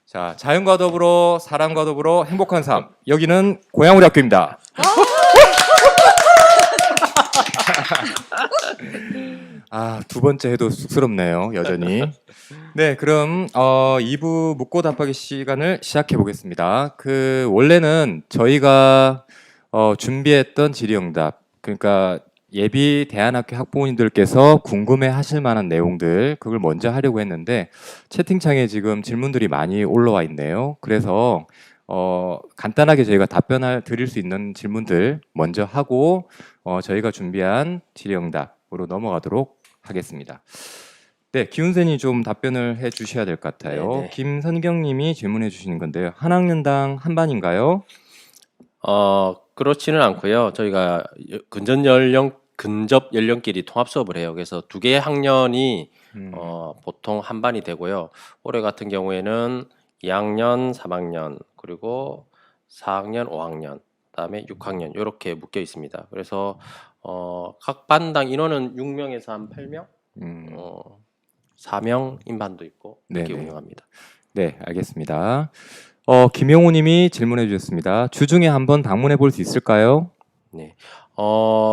자, 자연과 더불어 사람과 더불어 행복한 삶. 여기는 고향 우리 학교입니다. 아, 두 번째 해도 쑥스럽네요, 여전히. 네, 그럼 2부 묻고 답하기 시간을 시작해 보겠습니다. 원래는 저희가 준비했던 질의응답, 그러니까 예비 대안학교 학부모님들께서 궁금해 하실 만한 내용들, 그걸 먼저 하려고 했는데 채팅창에 지금 질문들이 많이 올라와 있네요. 그래서 간단하게 저희가 답변을 드릴 수 있는 질문들 먼저 하고 저희가 준비한 질의응답으로 넘어가도록 하겠습니다. 네, 기훈생이 좀 답변을 해 주셔야 될 것 같아요. 네네. 김선경님이 질문해 주시는 건데요. 한 학년당 한 반인가요? 그렇지는 않고요. 저희가 근접 연령끼리 통합 수업을 해요. 그래서 두 개의 학년이 보통 한 반이 되고요. 올해 같은 경우에는 2학년, 3학년, 그리고 4학년, 5학년, 그다음에 6학년 이렇게 묶여 있습니다. 그래서 각 반당 인원은 6명에서 한 8명, 음, 4명인 반도 있고 이렇게 네네. 운영합니다. 네, 알겠습니다. 김용우님이 질문해 주셨습니다. 주중에 한번 방문해 볼 수 있을까요? 네.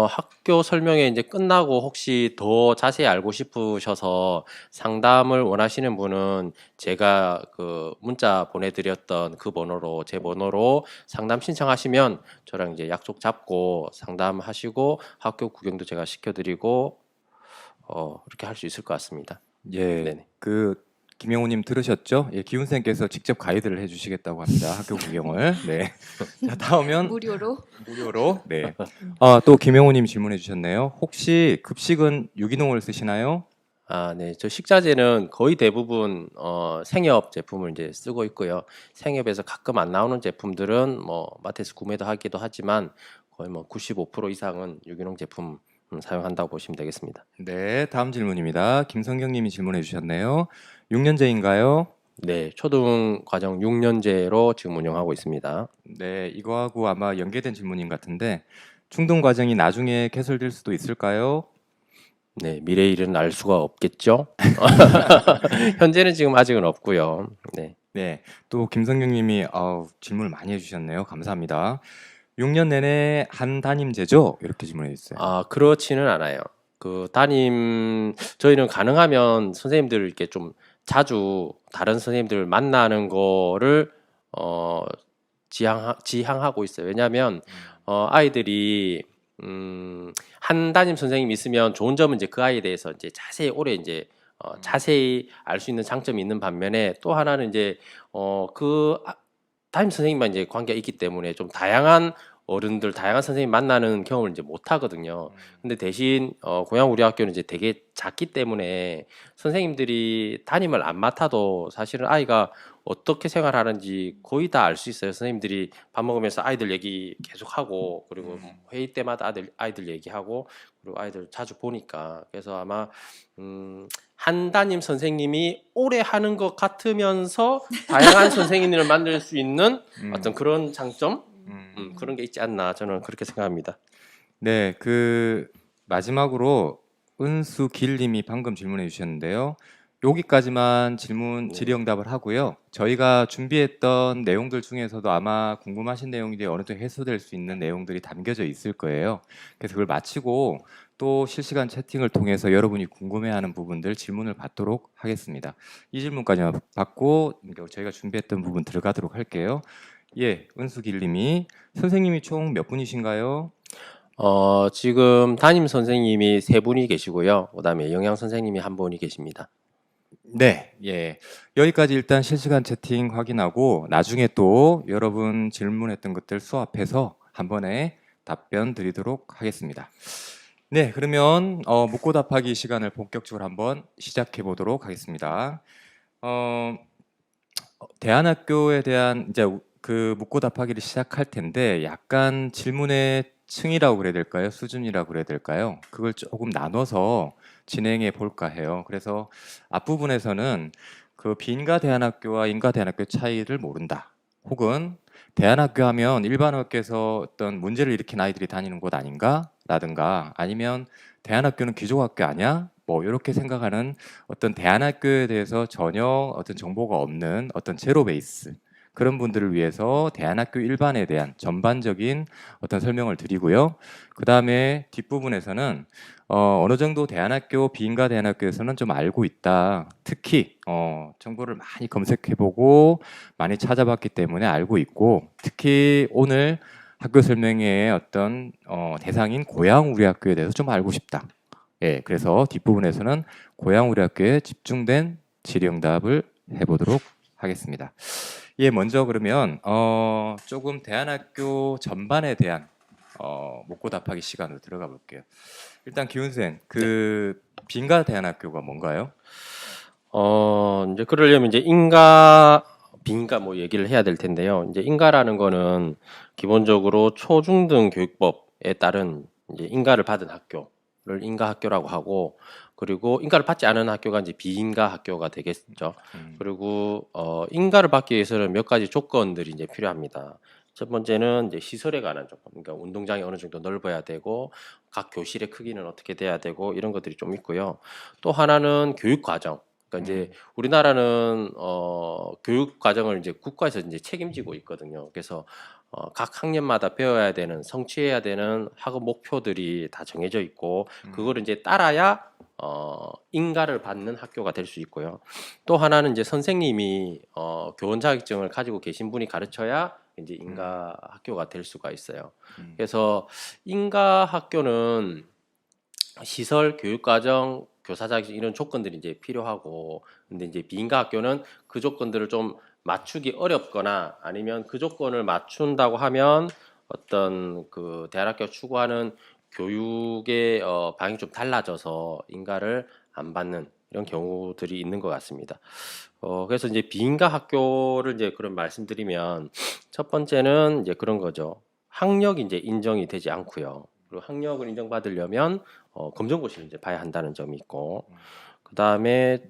학교 설명회 이제 끝나고 혹시 더 자세히 알고 싶으셔서 상담을 원하시는 분은 제가 그 문자 보내드렸던 그 번호로 제 번호로 상담 신청하시면 저랑 이제 약속 잡고 상담하시고 학교 구경도 제가 시켜드리고 이렇게 할 수 있을 것 같습니다. 예, 네네. 김용우님 들으셨죠? 예, 기훈생께서 직접 가이드를 해주시겠다고 합니다. 학교 구경을. 네. 자, 다음은 무료로? 무료로. 네. 또 김용우님 질문해 주셨네요. 혹시 급식은 유기농을 쓰시나요? 네. 저 식자재는 거의 대부분 생협 제품을 이제 쓰고 있고요. 생협에서 가끔 안 나오는 제품들은 뭐 마트에서 구매도 하기도 하지만 거의 뭐 95% 이상은 유기농 제품 사용한다고 보시면 되겠습니다. 네, 다음 질문입니다. 김성경님이 질문해 주셨네요. 6년제인가요? 네, 초등 과정 6년제로 지금 운영하고 있습니다. 네, 이거하고 아마 연계된 질문인 것 같은데 중등 과정이 나중에 개설될 수도 있을까요? 네, 미래의 일은 알 수가 없겠죠. 현재는 지금 아직은 없고요. 네. 네, 또 김성경님이 질문을 많이 해주셨네요. 감사합니다. 6년 내내 한 담임제죠? 이렇게 질문해 주셨어요. 그렇지는 않아요. 저희는 가능하면 선생님들 이렇게 좀 자주 다른 선생님들 만나는 거를 어, 지향하고 있어요. 왜냐하면 아이들이 한 담임 선생님 있으면 좋은 점은 이제 그 아이에 대해서 이제 자세히 오래 이제 자세히 알 수 있는 장점이 있는 반면에 또 하나는 이제 담임 선생님만 이제 관계가 있기 때문에 좀 다양한 어른들, 다양한 선생님 만나는 경험을 이제 못 하거든요. 근데 대신 고향 우리 학교는 이제 되게 작기 때문에 선생님들이 담임을 안 맡아도 사실은 아이가 어떻게 생활하는지 거의 다 알 수 있어요. 선생님들이 밥 먹으면서 아이들 얘기 계속하고 그리고 회의 때마다 아이들 얘기하고 그리고 아이들 자주 보니까 그래서 아마 한 담임 선생님이 오래 하는 것 같으면서 다양한 선생님을 만들 수 있는 어떤 그런 장점 그런 게 있지 않나 저는 그렇게 생각합니다. 네, 마지막으로 은수길님이 방금 질문해 주셨는데요. 여기까지만 질의응답을 하고요. 저희가 준비했던 내용들 중에서도 아마 궁금하신 내용들이 어느 정도 해소될 수 있는 내용들이 담겨져 있을 거예요. 그래서 그걸 마치고 또 실시간 채팅을 통해서 여러분이 궁금해하는 부분들 질문을 받도록 하겠습니다. 이 질문까지만 받고 저희가 준비했던 부분 들어가도록 할게요. 예, 은수길님이 선생님이 총 몇 분이신가요? 지금 담임 선생님이 세 분이 계시고요. 그다음에 영양 선생님이 한 분이 계십니다. 네, 예. 여기까지 일단 실시간 채팅 확인하고 나중에 또 여러분 질문했던 것들 수합해서 한 번에 답변 드리도록 하겠습니다. 네, 그러면 묻고 답하기 시간을 본격적으로 한번 시작해 보도록 하겠습니다. 어, 대안학교에 대한 이제 묻고 답하기를 시작할 텐데 약간 질문의 층이라고 그래야 될까요? 수준이라고 그래야 될까요? 그걸 조금 나눠서 진행해 볼까 해요. 그래서 앞부분에서는 그 비인가 대안학교와 인가 대안학교 차이를 모른다. 혹은 대안학교 하면 일반 학교에서 어떤 문제를 일으킨 아이들이 다니는 곳 아닌가? 라든가 아니면 대안학교는 기족학교 아니야? 뭐 이렇게 생각하는 어떤 대안학교에 대해서 전혀 어떤 정보가 없는 어떤 제로 베이스 그런 분들을 위해서 대안학교 일반에 대한 전반적인 어떤 설명을 드리고요. 그 다음에 뒷부분에서는 어느 정도 대안학교, 비인가 대안학교에서는 좀 알고 있다. 특히 정보를 많이 검색해보고 많이 찾아봤기 때문에 알고 있고, 특히 오늘 학교 설명회의 어떤 대상인 고향 우리 학교에 대해서 좀 알고 싶다. 예, 그래서 뒷부분에서는 고향 우리 학교에 집중된 질의응답을 해보도록 하겠습니다. 예, 먼저 그러면 조금 대안학교 전반에 대한 묻고 답하기 시간으로 들어가 볼게요. 일단 기훈생, 그 빈가 대안학교가 뭔가요? 이제 그러려면 이제 인가, 비인가 뭐 얘기를 해야 될 텐데요. 이제 인가라는 거는 기본적으로 초중등 교육법에 따른 이제 인가를 받은 학교를 인가 학교라고 하고, 그리고 인가를 받지 않은 학교가 이제 비인가 학교가 되겠죠. 그리고 인가를 받기 위해서는 몇 가지 조건들이 이제 필요합니다. 첫 번째는 이제 시설에 관한 조건, 그러니까 운동장이 어느 정도 넓어야 되고, 각 교실의 크기는 어떻게 돼야 되고 이런 것들이 좀 있고요. 또 하나는 교육 과정. 그러니까 이제 우리나라는 교육 과정을 이제 국가에서 이제 책임지고 있거든요. 그래서 각 학년마다 배워야 되는 성취해야 되는 학업 목표들이 다 정해져 있고 그거를 이제 따라야 인가를 받는 학교가 될 수 있고요. 또 하나는 이제 선생님이 교원 자격증을 가지고 계신 분이 가르쳐야 이제 인가 학교가 될 수가 있어요. 그래서 인가 학교는 시설, 교육과정, 교사 자격증 이런 조건들이 이제 필요하고, 근데 이제 비인가 학교는 그 조건들을 좀 맞추기 어렵거나 아니면 그 조건을 맞춘다고 하면 어떤 그 대안학교 추구하는 교육의 방향이 좀 달라져서 인가를 안 받는 이런 경우들이 있는 것 같습니다. 그래서 이제 비인가 학교를 이제 그런 말씀드리면 첫 번째는 이제 그런 거죠. 학력이 이제 인정이 되지 않고요. 그리고 학력을 인정받으려면 검정고시를 이제 봐야 한다는 점이 있고, 그 다음에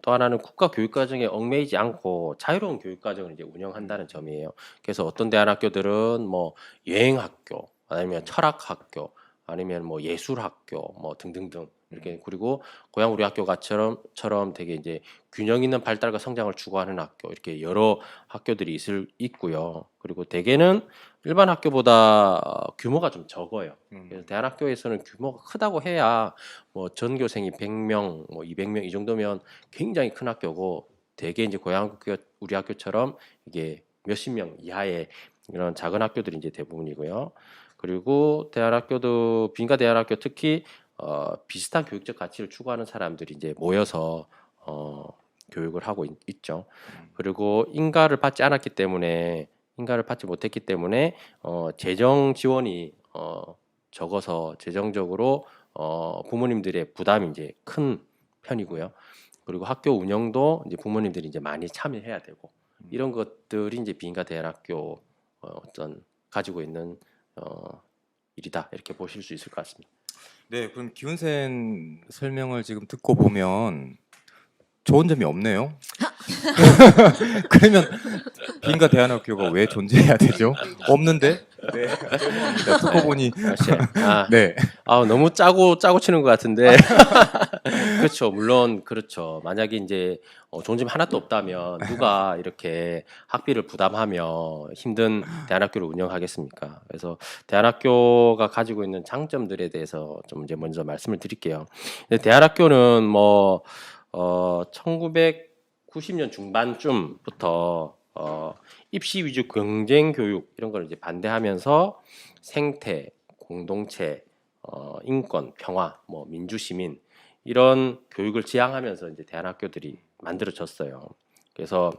또 하나는 국가 교육과정에 얽매이지 않고 자유로운 교육과정을 이제 운영한다는 점이에요. 그래서 어떤 대안학교들은 뭐 여행학교, 아니면 철학학교, 아니면 뭐 예술학교, 뭐 등등등 이렇게, 그리고 고향 우리 학교가처럼 되게 이제 균형 있는 발달과 성장을 추구하는 학교, 이렇게 여러 학교들이 있고요. 그리고 대개는 일반 학교보다 규모가 좀 적어요. 그래서 대안학교에서는 규모가 크다고 해야 뭐 전교생이 100명, 뭐 200명 이 정도면 굉장히 큰 학교고, 대개 이제 고향 학교, 우리 학교처럼 이게 몇십 명 이하의 이런 작은 학교들이 이제 대부분이고요. 그리고 대안학교도 빈가 대안학교 특히 비슷한 교육적 가치를 추구하는 사람들이 이제 모여서 교육을 하고 있죠. 그리고 인가를 받지 못했기 때문에 재정 지원이 적어서 재정적으로 부모님들의 부담이 이제 큰 편이고요. 그리고 학교 운영도 이제 부모님들이 이제 많이 참여해야 되고 이런 것들이 이제 비인가 대안학교 어떤 가지고 있는 일이다, 이렇게 보실 수 있을 것 같습니다. 네, 그럼 기훈생 설명을 지금 듣고 보면 좋은 점이 없네요. 그러면 빈가 대안학교가 왜 존재해야 되죠? 없는데? 네, 죄송합니다. 듣고 보니 네, 너무 짜고 치는 것 같은데. 그렇죠. 물론 그렇죠. 만약에 이제 좋은 점이 하나도 없다면 누가 이렇게 학비를 부담하며 힘든 대안학교를 운영하겠습니까? 그래서 대안학교가 가지고 있는 장점들에 대해서 좀 이제 먼저 말씀을 드릴게요. 근데 대안학교는 뭐 1990년 중반쯤부터 입시 위주 경쟁 교육 이런 걸 이제 반대하면서 생태, 공동체, 인권, 평화, 뭐 민주 시민 이런 교육을 지향하면서 이제 대안학교들이 만들어졌어요. 그래서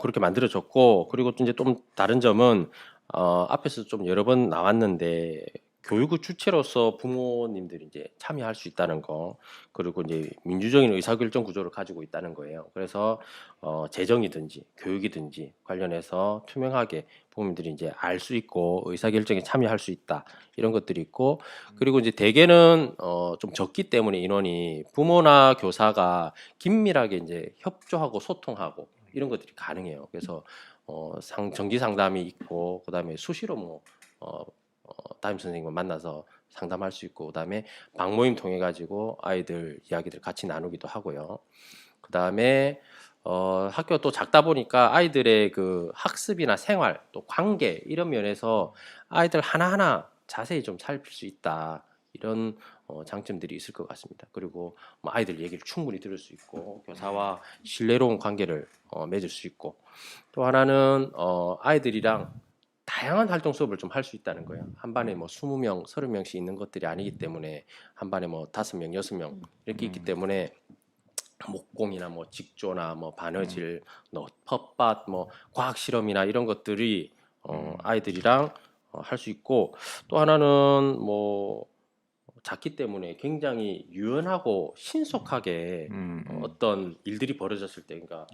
그렇게 만들어졌고, 그리고 또 이제 좀 다른 점은 앞에서 좀 여러 번 나왔는데 교육의 주체로서 부모님들이 이제 참여할 수 있다는 거, 그리고 이제 민주적인 의사결정 구조를 가지고 있다는 거예요. 그래서 재정이든지 교육이든지 관련해서 투명하게 부모님들이 이제 알 수 있고 의사결정에 참여할 수 있다, 이런 것들이 있고, 그리고 이제 대개는 좀 적기 때문에 인원이 부모나 교사가 긴밀하게 이제 협조하고 소통하고 이런 것들이 가능해요. 그래서 정기 상담이 있고, 그다음에 수시로 뭐 담임 선생님을 만나서 상담할 수 있고, 그다음에 방모임 통해 가지고 아이들 이야기들 같이 나누기도 하고요. 그다음에 학교 또 작다 보니까 아이들의 그 학습이나 생활 또 관계 이런 면에서 아이들 하나하나 자세히 좀 살필 수 있다. 이런 장점들이 있을 것 같습니다. 그리고 뭐 아이들 얘기를 충분히 들을 수 있고 교사와 신뢰로운 관계를 맺을 수 있고, 또 하나는 아이들이랑 다양한 활동 수업을 좀 할 수 있다는 거예요. 한 반에 뭐 20명, 30명씩 있는 것들이 아니기 때문에 한 반에 뭐 5명, 6명 이렇게 있기 때문에 목공이나 뭐 직조나 뭐 바느질, 뭐 텃밭, 뭐 과학 실험이나 이런 것들이 아이들이랑 할 수 있고, 또 하나는 뭐 작기 때문에 굉장히 유연하고 신속하게 어떤 일들이 벌어졌을 때, 그러니까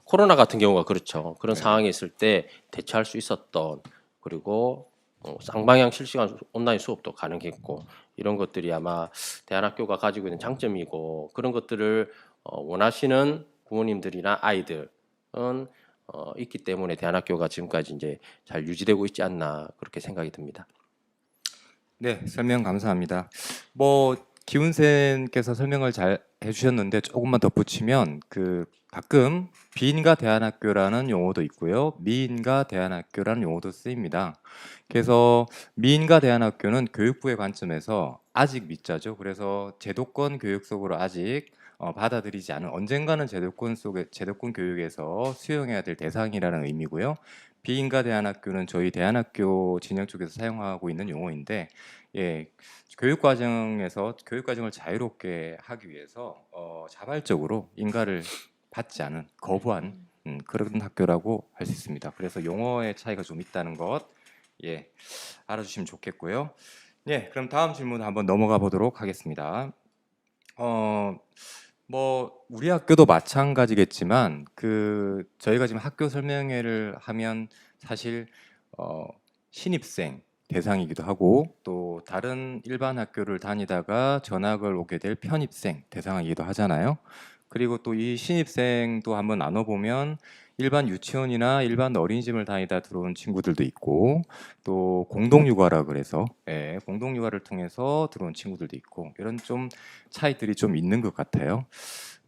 코로나 같은 경우가 그렇죠. 그런 네. 상황이 있을 때 대처할 수 있었던, 그리고 쌍방향 실시간 온라인 수업도 가능했고, 이런 것들이 아마 대안학교가 가지고 있는 장점이고, 그런 것들을 원하시는 부모님들이나 아이들은 있기 때문에 대안학교가 지금까지 이제 잘 유지되고 있지 않나 그렇게 생각이 듭니다. 네, 설명 감사합니다. 뭐 기훈쌤께서 설명을 잘 해주셨는데 조금만 덧붙이면 그 가끔 비인가 대안학교라는 용어도 있고요, 미인가 대안학교라는 용어도 쓰입니다. 그래서 미인가 대안학교는 교육부의 관점에서 아직 미자죠. 그래서 제도권 교육 속으로 아직 받아들이지 않은, 언젠가는 제도권 교육에서 수용해야 될 대상이라는 의미고요. 비인가 대안학교는 저희 대안학교 진영 쪽에서 사용하고 있는 용어인데, 예, 교육 과정을 자유롭게 하기 위해서 자발적으로 인가를 받지 않은, 거부한 그런 학교라고 할 수 있습니다. 그래서 용어의 차이가 좀 있다는 것, 예, 알아주시면 좋겠고요. 예, 그럼 다음 질문 한번 넘어가 보도록 하겠습니다. 뭐 우리 학교도 마찬가지겠지만 그 저희가 지금 학교 설명회를 하면 사실 신입생 대상이기도 하고, 또 다른 일반 학교를 다니다가 전학을 오게 될 편입생 대상이기도 하잖아요. 그리고 또 이 신입생도 한번 나눠보면 일반 유치원이나 일반 어린이집을 다니다 들어온 친구들도 있고, 또 공동육아라 그래서 공동육아를 통해서 들어온 친구들도 있고, 이런 좀 차이들이 좀 있는 것 같아요.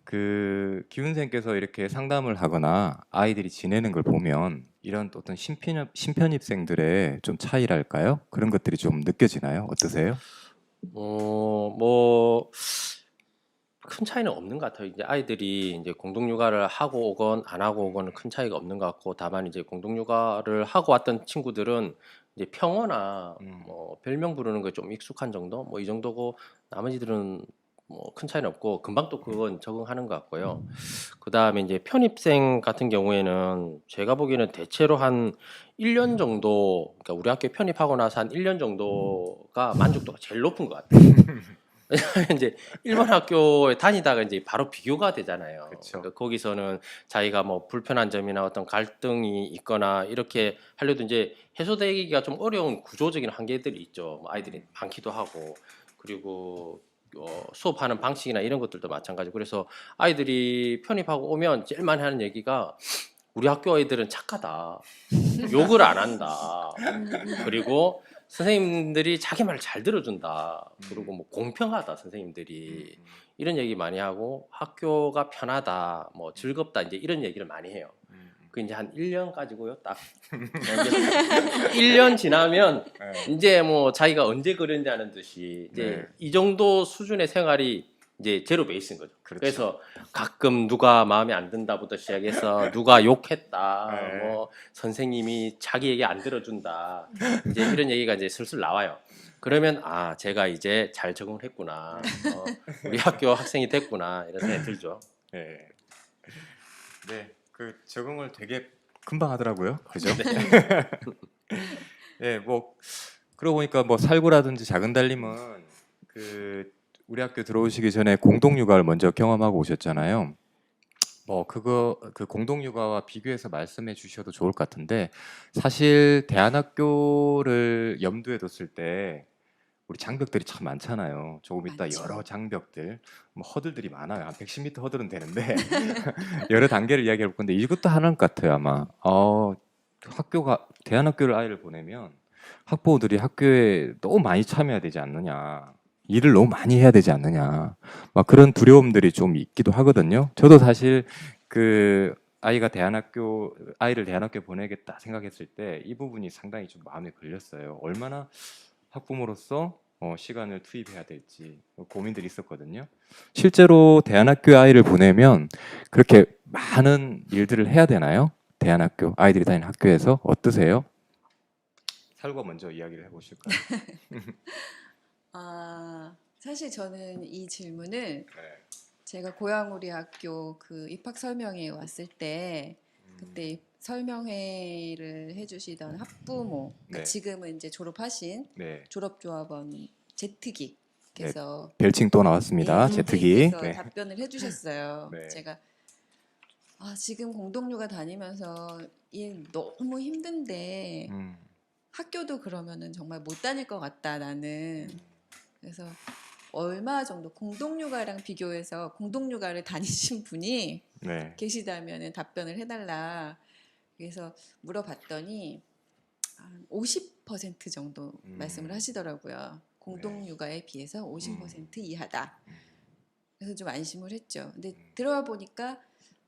그 기훈생께서 이렇게 상담을 하거나 아이들이 지내는 걸 보면 이런 어떤 신편입생들의 좀 차이랄까요? 그런 것들이 좀 느껴지나요? 어떠세요? 뭐 큰 차이는 없는 것 같아요. 이제 아이들이 이제 공동육아를 하고 오건 안 하고 오건 큰 차이가 없는 것 같고, 다만 이제 공동육아를 하고 왔던 친구들은 이제 평어나 뭐 별명 부르는 거에 좀 익숙한 정도, 뭐 이 정도고, 나머지들은 뭐 큰 차이는 없고 금방 또 그건 적응하는 것 같고요. 그 다음에 이제 편입생 같은 경우에는 제가 보기에는 대체로 한 1년 정도, 그러니까 우리 학교에 편입하고 나서 한 1년 정도가 만족도가 제일 높은 것 같아요. 왜냐하면 이제 일반 학교에 다니다가 이제 바로 비교가 되잖아요. 그쵸. 그러니까 거기서는 자기가 뭐 불편한 점이나 어떤 갈등이 있거나 이렇게 하려도 이제 해소되기가 좀 어려운 구조적인 한계들이 있죠. 뭐 아이들이 많기도 하고, 그리고 수업하는 방식이나 이런 것들도 마찬가지고. 그래서 아이들이 편입하고 오면 제일 많이 하는 얘기가 우리 학교 애들은 착하다, 욕을 안 한다, 그리고 선생님들이 자기 말 잘 들어준다, 그리고 뭐 공평하다 선생님들이, 이런 얘기 많이 하고, 학교가 편하다, 뭐 즐겁다, 이제 이런 얘기를 많이 해요. 그 이제 한 1년까지고요. 딱 1년 지나면 이제 뭐 자기가 언제 그랬는지 아는 듯이 이제 네. 이 정도 수준의 생활이 이제 제로 베이스인 거죠. 그렇죠. 그래서 가끔 누가 마음에 안 든다부터 시작해서 누가 욕했다, 네. 뭐 선생님이 자기 얘기 안 들어준다, 이제 이런 얘기가 이제 슬슬 나와요. 그러면 아, 제가 이제 잘 적응을 했구나, 우리 학교 학생이 됐구나, 이런 생각이 들죠. 네. 네, 그 적응을 되게 금방 하더라고요. 그죠? 네, 뭐 그러고 보니까 뭐 살구라든지 작은 달님은 그 우리 학교 들어오시기 전에 공동육아를 먼저 경험하고 오셨잖아요. 뭐 그거 그 공동육아와 비교해서 말씀해 주셔도 좋을 것 같은데, 사실 대안학교를 염두에 뒀을 때 우리 장벽들이 참 많잖아요. 조금 이따 많죠. 여러 장벽들, 뭐 허들들이 많아요. 한 110m 허들은 되는데 여러 단계를 이야기해 볼 건데 이것도 하나인 것 같아요. 아마 학교가 대안학교를 아이를 보내면 학부모들이 학교에 너무 많이 참여해야 되지 않느냐, 일을 너무 많이 해야 되지 않느냐, 막 그런 두려움들이 좀 있기도 하거든요. 저도 사실 그 아이를 대안학교 보내겠다 생각했을 때 이 부분이 상당히 좀 마음에 걸렸어요. 얼마나 학부모로서 시간을 투입해야 될지 고민들이 있었거든요. 실제로 대안학교 아이를 보내면 그렇게 많은 일들을 해야 되나요? 대안학교 아이들이 다니는 학교에서 어떠세요? 살과 먼저 이야기를 해보실까요? 사실 저는 이 질문을 네. 제가 고양우리 학교 그 입학 설명회에 왔을 때 그때 설명회를 해주시던 학부모, 그러니까 네. 지금은 이제 졸업하신 네. 졸업조합원 제트기께서 별칭 또 나왔습니다. 제트기. 제트기께서 네. 답변을 해주셨어요. 네. 제가 지금 공동육아 다니면서 일 너무 힘든데 음. 학교도 그러면은 정말 못 다닐 것 같다 나는. 그래서 얼마 정도 공동육아랑 비교해서 공동육아를 다니신 분이 네. 계시다면 답변을 해달라. 그래서 물어봤더니 한 50% 정도 말씀을 하시더라고요. 공동육아에 비해서 50% 이하다. 그래서 좀 안심을 했죠. 근데 들어와 보니까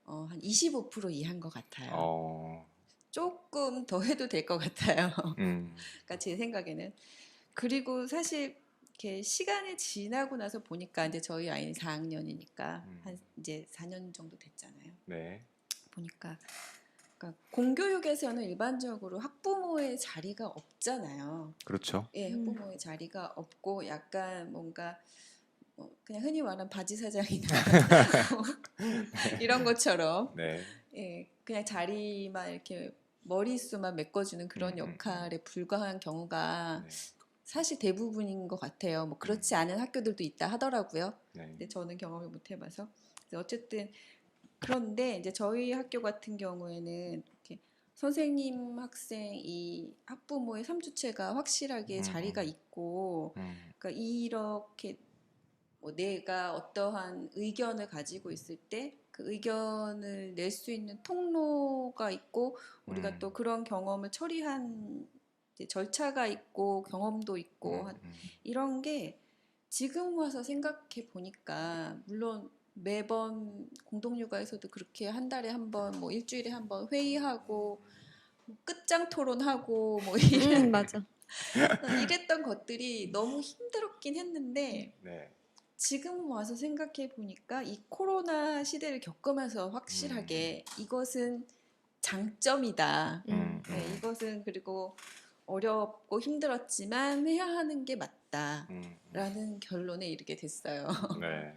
한 25% 이하인 것 같아요. 조금 더 해도 될 것 같아요. 그러니까 제 생각에는. 그리고 사실 이렇게 시간이 지나고 나서 보니까 이제 저희 아이는 4학년이니까 한 이제 4년 정도 됐잖아요. 네. 보니까 그러니까 공교육에서는 일반적으로 학부모의 자리가 없잖아요. 그렇죠. 예, 학부모의 자리가 없고 약간 뭔가 그냥 흔히 말하는 바지 사장이나 이런 것처럼 네. 예, 그냥 자리만 이렇게 머릿수만 메꿔주는 그런 역할에 불과한 경우가 네. 사실 대부분인 것 같아요. 뭐 그렇지 않은 학교들도 있다 하더라고요. 네. 근데 저는 경험을 못 해봐서. 어쨌든 그런데 이제 저희 학교 같은 경우에는 이렇게 선생님, 학생, 이 학부모의 삼주체가 확실하게 자리가 있고, 그러니까 이렇게 뭐 내가 어떠한 의견을 가지고 있을 때 그 의견을 낼 수 있는 통로가 있고 우리가 또 그런 경험을 처리한 이제 절차가 있고 경험도 있고 이런 게 지금 와서 생각해 보니까 물론 매번 공동육아에서도 그렇게 한 달에 한 번, 뭐 일주일에 한 번 회의하고 뭐 끝장 토론하고 뭐 맞아. 이랬던 것들이 너무 힘들었긴 했는데 네. 지금 와서 생각해 보니까 이 코로나 시대를 겪으면서 확실하게 이것은 장점이다. 네, 이것은 그리고 어렵고 힘들었지만 해야 하는 게 맞다라는 결론에 이르게 됐어요. 네.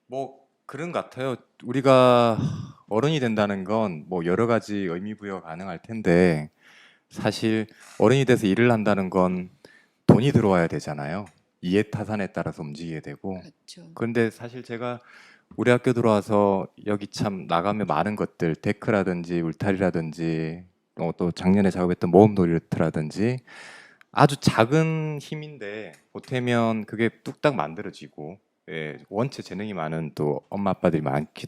뭐 그런 것 같아요. 우리가 어른이 된다는 건 뭐 여러 가지 의미 부여가 가능할 텐데 사실 어른이 돼서 일을 한다는 건 돈이 들어와야 되잖아요. 이해타산에 따라서 움직이게 되고. 그렇죠. 그런데 사실 제가 우리 학교 들어와서 여기 참 나가면 많은 것들 데크라든지 울타리라든지 또 작년에 작업했던 모험놀이터라든지 아주 작은 힘인데 보태면 그게 뚝딱 만들어지고 원체 재능이 많은 또 엄마 아빠들이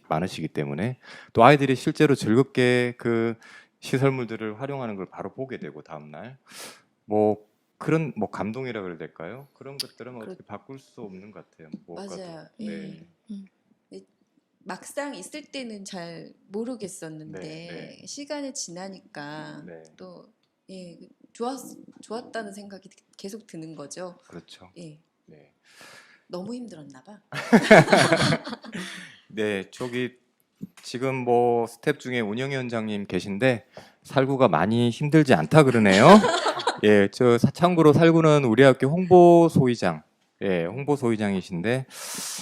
많으시기 때문에 또 아이들이 실제로 즐겁게 그 시설물들을 활용하는 걸 바로 보게 되고 다음날 뭐 그런 뭐 감동이라 그래야 될까요? 그런 것들은 어떻게 바꿀 수 없는 것 같아요. 무엇과도. 맞아요. 네. 막상 있을 때는 잘 모르겠었는데 네. 시간이 지나니까 네. 또 좋았다는 생각이 계속 드는 거죠. 그렇죠. 예, 네. 너무 힘들었나 봐. 네, 저기 지금 뭐 스텝 중에 운영위원장님 계신데 살구가 많이 힘들지 않다 그러네요. 예, 참고로 살구는 우리 학교 홍보 소위장, 홍보 소위장이신데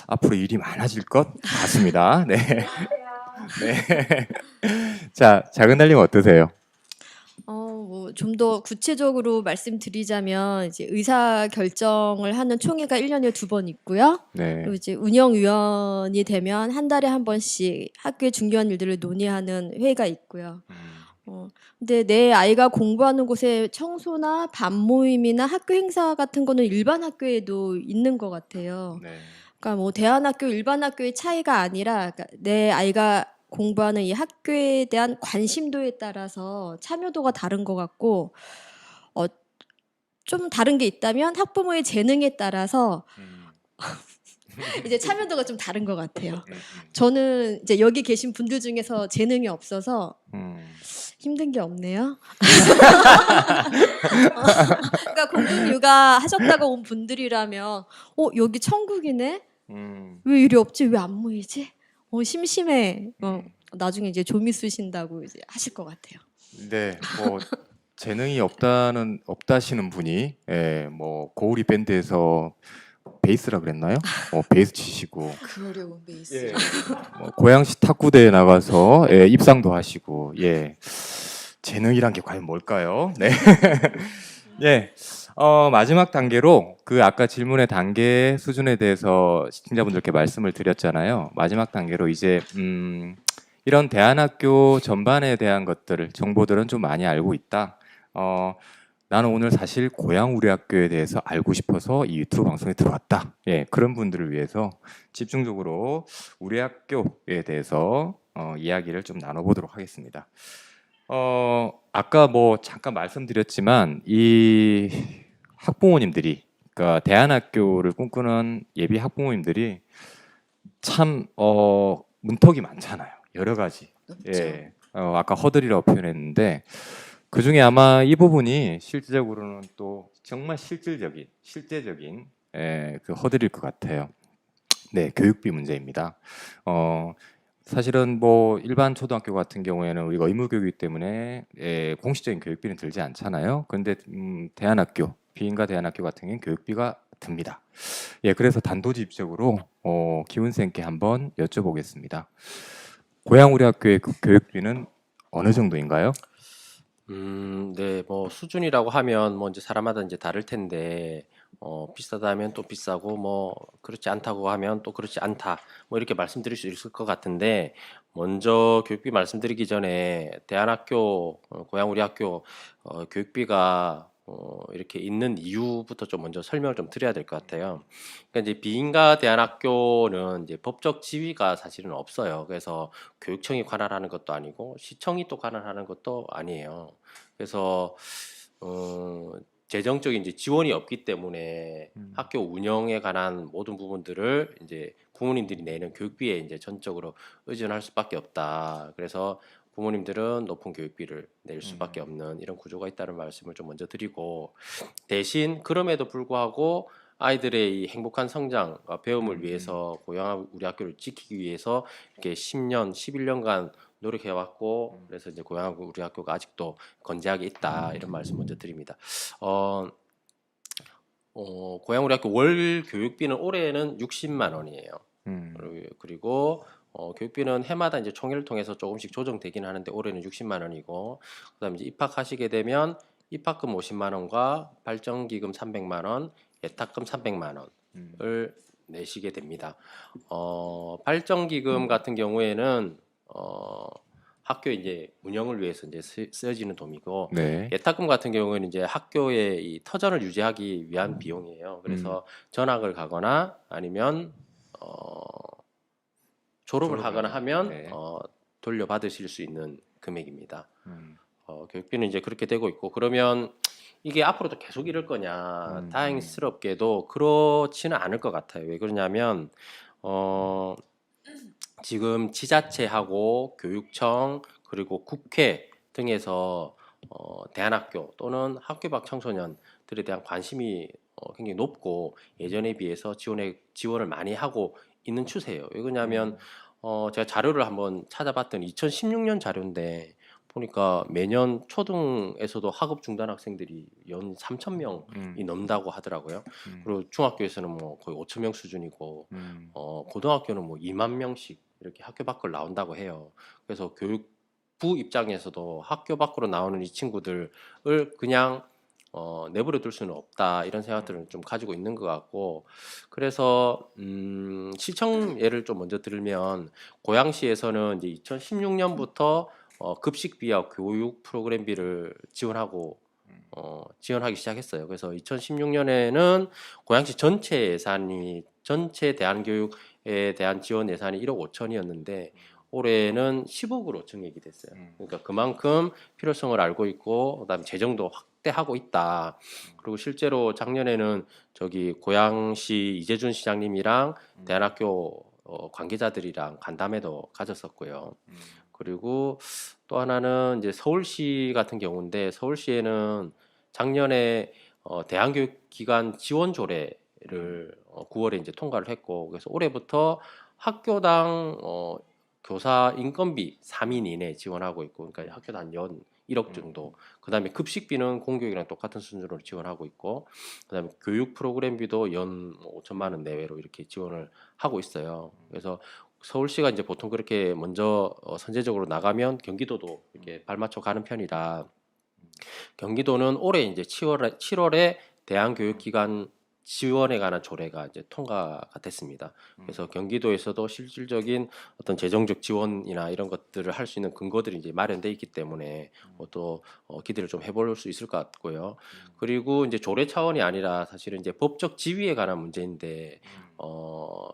앞으로 일이 많아질 것 같습니다. 네. 네. 자, 작은 달님 어떠세요? 뭐 좀 더 구체적으로 말씀드리자면 이제 의사 결정을 하는 총회가 1년에 2번 있고요. 네. 그리고 이제 운영위원이 되면 한 달에 한 번씩 학교의 중요한 일들을 논의하는 회의가 있고요. 근데 내 아이가 공부하는 곳에 청소나 반 모임이나 학교 행사 같은 거는 일반 학교에도 있는 것 같아요. 네. 그러니까 뭐 대안학교, 일반 학교의 차이가 아니라 그러니까 내 아이가 공부하는 이 학교에 대한 관심도에 따라서 참여도가 다른 것 같고 좀 다른 게 있다면 학부모의 재능에 따라서 이제 참여도가 좀 다른 것 같아요. 저는 이제 여기 계신 분들 중에서 재능이 없어서 힘든 게 없네요. 그러니까 공동육아 하셨다가 온 분들이라면 여기 천국이네? 왜 일이 없지? 왜 안 모이지? 심심해. 나중에 이제 좀 있으신다고 이제 하실 것 같아요. 네, 뭐 재능이 없다시는 분이 뭐 고우리 밴드에서 베이스라 그랬나요? 베이스 치시고 그 어려운 베이스. 뭐 고양시 탁구대에 나가서 입상도 하시고 재능이란 게 과연 뭘까요? 네. 예. 마지막 단계로 그 아까 질문의 단계 수준에 대해서 시청자분들께 말씀을 드렸잖아요. 마지막 단계로 이제 이런 대안학교 전반에 대한 것들을 정보들은 좀 많이 알고 있다. 나는 오늘 사실 고향 우리 학교에 대해서 알고 싶어서 이 유튜브 방송에 들어왔다. 그런 분들을 위해서 집중적으로 우리 학교에 대해서 이야기를 좀 나눠보도록 하겠습니다. 아까 뭐 잠깐 말씀드렸지만 이 학부모님들이, 그러니까 대안학교를 꿈꾸는 예비 학부모님들이 참 문턱이 많잖아요. 여러 가지. 넘죠. 아까 허들이라고 표현했는데 그 중에 아마 이 부분이 실질적으로는 또 정말 실제적인 그 허들일 것 같아요. 네, 교육비 문제입니다. 사실은 뭐 일반 초등학교 같은 경우에는 우리가 의무교육이기 때문에 공식적인 교육비는 들지 않잖아요. 그런데 대안학교, 비인가 대안학교 같은 경우는 교육비가 듭니다. 그래서 단도직입적으로 기훈쌤께 한번 여쭤보겠습니다. 고향 우리 학교의 그 교육비는 어느 정도인가요? 네, 뭐 수준이라고 하면 뭐 이제 사람마다 이제 다를 텐데 비싸다 하면 또 비싸고 뭐 그렇지 않다고 하면 또 그렇지 않다 뭐 이렇게 말씀드릴 수 있을 것 같은데 먼저 교육비 말씀드리기 전에 대안학교 고향 우리 학교 교육비가 이렇게 있는 이유부터 좀 먼저 설명을 좀 드려야 될 것 같아요. 그러니까 이제 비인가 대안학교는 이제 법적 지위가 사실은 없어요. 그래서 교육청이 관할하는 것도 아니고 시청이 또 관할하는 것도 아니에요. 그래서 재정적인 이제 지원이 없기 때문에 학교 운영에 관한 모든 부분들을 이제 부모님들이 내는 교육비에 이제 전적으로 의존할 수밖에 없다. 그래서 부모님들은 높은 교육비를 낼 수밖에 없는 이런 구조가 있다는 말씀을 좀 먼저 드리고, 대신 그럼에도 불구하고 아이들의 이 행복한 성장과 배움을 위해서 고향 우리 학교를 지키기 위해서 이렇게 10년, 11년간 노력해왔고, 그래서 이제 고향 우리 학교가 아직도 건재하게 있다 이런 말씀 먼저 드립니다. 고향 우리 학교 월 교육비는 올해는 60만 원이에요. 그리고 교육비는 해마다 이제 총회를 통해서 조금씩 조정되긴 하는데 올해는 60만 원이고, 그다음에 이제 입학하시게 되면 입학금 50만 원과 발전기금 300만 원, 예탁금 300만 원을 내시게 됩니다. 발전기금 같은 경우에는 학교 이제 운영을 위해서 이제 쓰여지는 돈이고, 네. 예탁금 같은 경우에는 이제 학교의 이 터전을 유지하기 위한 비용이에요. 그래서 전학을 가거나 아니면 졸업을 하거나 하면 네. 돌려받으실 수 있는 금액입니다. 교육비는 이제 그렇게 되고 있고, 그러면 이게 앞으로도 계속 이럴 거냐? 다행스럽게도 그렇지는 않을 것 같아요. 왜 그러냐면 지금 지자체하고 교육청 그리고 국회 등에서 대안학교 또는 학교 밖 청소년들에 대한 관심이 굉장히 높고 예전에 비해서 지원을 많이 하고 있는 추세예요. 왜 그러냐면 제가 자료를 한번 찾아봤더니 2016년 자료인데 보니까 매년 초등에서도 학업 중단 학생들이 연 3,000명이 넘는다고 하더라고요. 그리고 중학교에서는 뭐 거의 5,000명 수준이고 고등학교는 뭐 2만 명씩 이렇게 학교 밖을 나온다고 해요. 그래서 교육부 입장에서도 학교 밖으로 나오는 이 친구들을 그냥 내버려 둘 수는 없다 이런 생각들을 좀 가지고 있는 것 같고, 그래서 시청 예를 좀 먼저 들면 고양시에서는 이제 2016년부터 급식비와 교육 프로그램비를 지원하기 시작했어요. 그래서 2016년에는 고양시 전체 대안교육에 대한 지원 예산이 1억 5천이었는데 올해는 10억으로 증액이 됐어요. 그러니까 그만큼 필요성을 알고 있고, 그다음에 재정도 확대하고 있다. 그리고 실제로 작년에는 저기 고양시 이재준 시장님이랑 대안학교 관계자들이랑 간담회도 가졌었고요. 그리고 또 하나는 이제 서울시 같은 경우인데 서울시에는 작년에 대안교육기관 지원 조례를 9월에 이제 통과를 했고 그래서 올해부터 학교당 교사 인건비 3인 이내 지원하고 있고 그러니까 학교당 연 1억 정도. 그다음에 급식비는 공교육이랑 똑같은 수준으로 지원하고 있고 그다음에 교육 프로그램비도 연 5천만 원 내외로 이렇게 지원을 하고 있어요. 그래서 서울시가 이제 보통 그렇게 먼저 선제적으로 나가면 경기도도 이렇게 발맞춰 가는 편이라 경기도는 올해 이제 7월에 대안교육기관 지원에 관한 조례가 이제 통과가 됐습니다. 그래서 경기도에서도 실질적인 어떤 재정적 지원이나 이런 것들을 할 수 있는 근거들이 이제 마련돼 있기 때문에 또 기대를 좀 해볼 수 있을 것 같고요. 그리고 이제 조례 차원이 아니라 사실은 이제 법적 지위에 관한 문제인데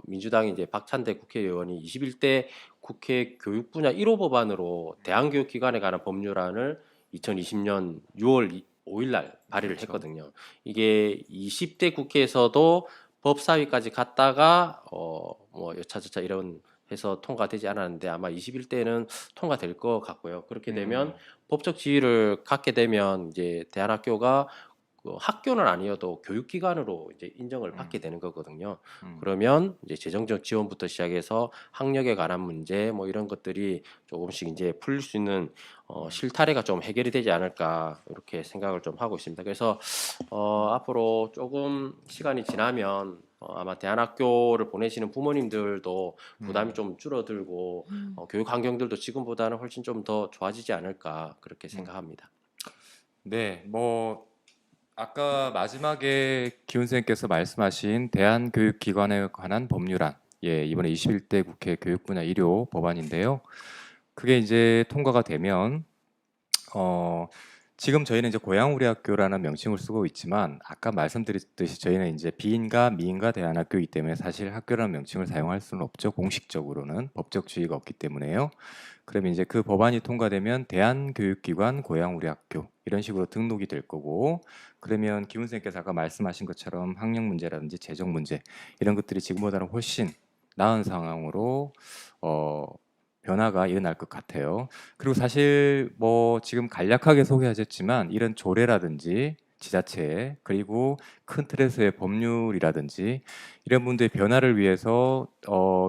민주당이 이제 박찬대 국회의원이 21대 국회 교육 분야 1호 법안으로 대안교육기관에 관한 법률안을 2020년 6월 5일 날 발의를 했거든요. 이게 20대 국회에서도 법사위까지 갔다가 뭐 여차저차 이런 해서 통과되지 않았는데 아마 21대는 통과될 것 같고요. 그렇게 되면 법적 지위를 갖게 되면 이제 대안학교가 학교는 아니어도 교육기관으로 이제 인정을 받게 되는 거거든요. 그러면 이제 재정적 지원부터 시작해서 학력에 관한 문제 뭐 이런 것들이 조금씩 이제 풀릴 수 있는 실타래가 좀 해결이 되지 않을까 이렇게 생각을 좀 하고 있습니다. 그래서 앞으로 조금 시간이 지나면 아마 대안학교를 보내시는 부모님들도 부담이 좀 줄어들고 교육 환경들도 지금보다는 훨씬 좀 더 좋아지지 않을까 그렇게 생각합니다. 네, 뭐 아까 마지막에 기훈 선생님께서 말씀하신 대한교육기관에 관한 법률안, 예, 이번에 21대 국회 교육 분야 1호 법안인데요. 그게 이제 통과가 되면 지금 저희는 이제 고양우리학교라는 명칭을 쓰고 있지만 아까 말씀드렸듯이 저희는 이제 비인가 미인가 대안학교이기 때문에 사실 학교라는 명칭을 사용할 수는 없죠. 공식적으로는 법적 지위가 없기 때문에요. 그러면 이제 그 법안이 통과되면 대한교육기관 고양우리학교 이런 식으로 등록이 될 거고 그러면 기훈 선생님께서 아까 말씀하신 것처럼 학력 문제라든지 재정 문제 이런 것들이 지금보다는 훨씬 나은 상황으로 변화가 일어날 것 같아요. 그리고 사실 뭐 지금 간략하게 소개하셨지만 이런 조례라든지 지자체 그리고 큰 틀에서의 법률이라든지 이런 분들의 변화를 위해서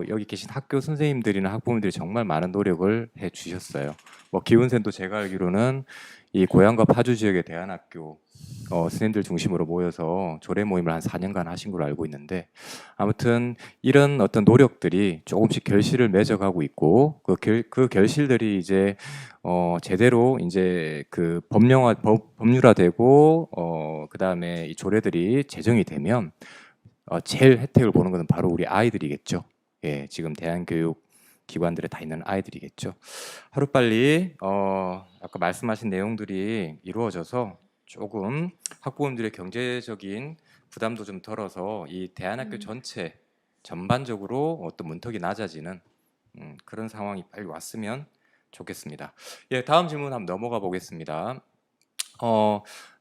여기 계신 학교 선생님들이나 학부모님들이 정말 많은 노력을 해 주셨어요. 뭐 기훈쌤도 제가 알기로는 이 고양과 파주 지역의 대안학교 선생님들 중심으로 모여서 조례 모임을 한 4년간 하신 걸로 알고 있는데 아무튼 이런 어떤 노력들이 조금씩 결실을 맺어가고 있고 그 결실들이 이제 제대로 이제 그 법률화되고 그 다음에 이 조례들이 제정이 되면 제일 혜택을 보는 것은 바로 우리 아이들이겠죠. 예, 지금 대한교육 기관들에 다 있는 아이들이겠죠. 하루빨리 아까 말씀하신 내용들이 이루어져서 조금 학부모님들의 경제적인 부담도 좀 덜어서 이 대안학교 전체 전반적으로 어떤 문턱이 낮아지는 그런 상황이 빨리 왔으면 좋겠습니다. 예, 다음 질문 한번 넘어가 보겠습니다.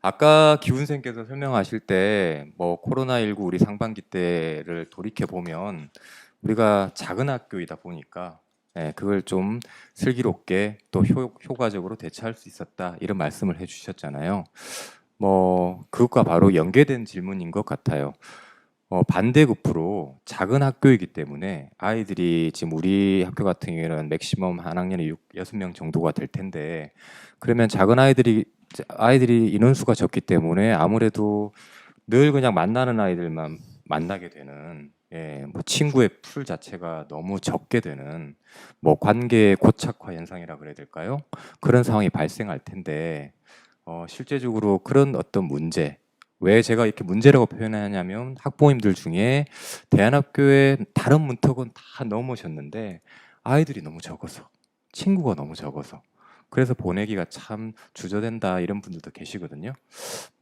아까 기훈생께서 설명하실 때 뭐 코로나19 우리 상반기 때를 돌이켜 보면 우리가 작은 학교이다 보니까 그걸 좀 슬기롭게 또 효과적으로 대처할 수 있었다 이런 말씀을 해주셨잖아요. 뭐 그것과 바로 연계된 질문인 것 같아요. 반대급부로 작은 학교이기 때문에 아이들이 지금 우리 학교 같은 경우에는 맥시멈 한 학년에 6명 정도가 될 텐데 그러면 작은 아이들이 인원수가 적기 때문에 아무래도 늘 그냥 만나는 아이들만 만나게 되는 뭐 친구의 풀 자체가 너무 적게 되는 뭐 관계의 고착화 현상이라 그래야 될까요? 그런 상황이 발생할 텐데 실제적으로 그런 어떤 문제 왜 제가 이렇게 문제라고 표현하냐면 학부모님들 중에 대안학교의 다른 문턱은 다 넘으셨는데 아이들이 너무 적어서 친구가 너무 적어서 그래서 보내기가 참 주저된다 이런 분들도 계시거든요.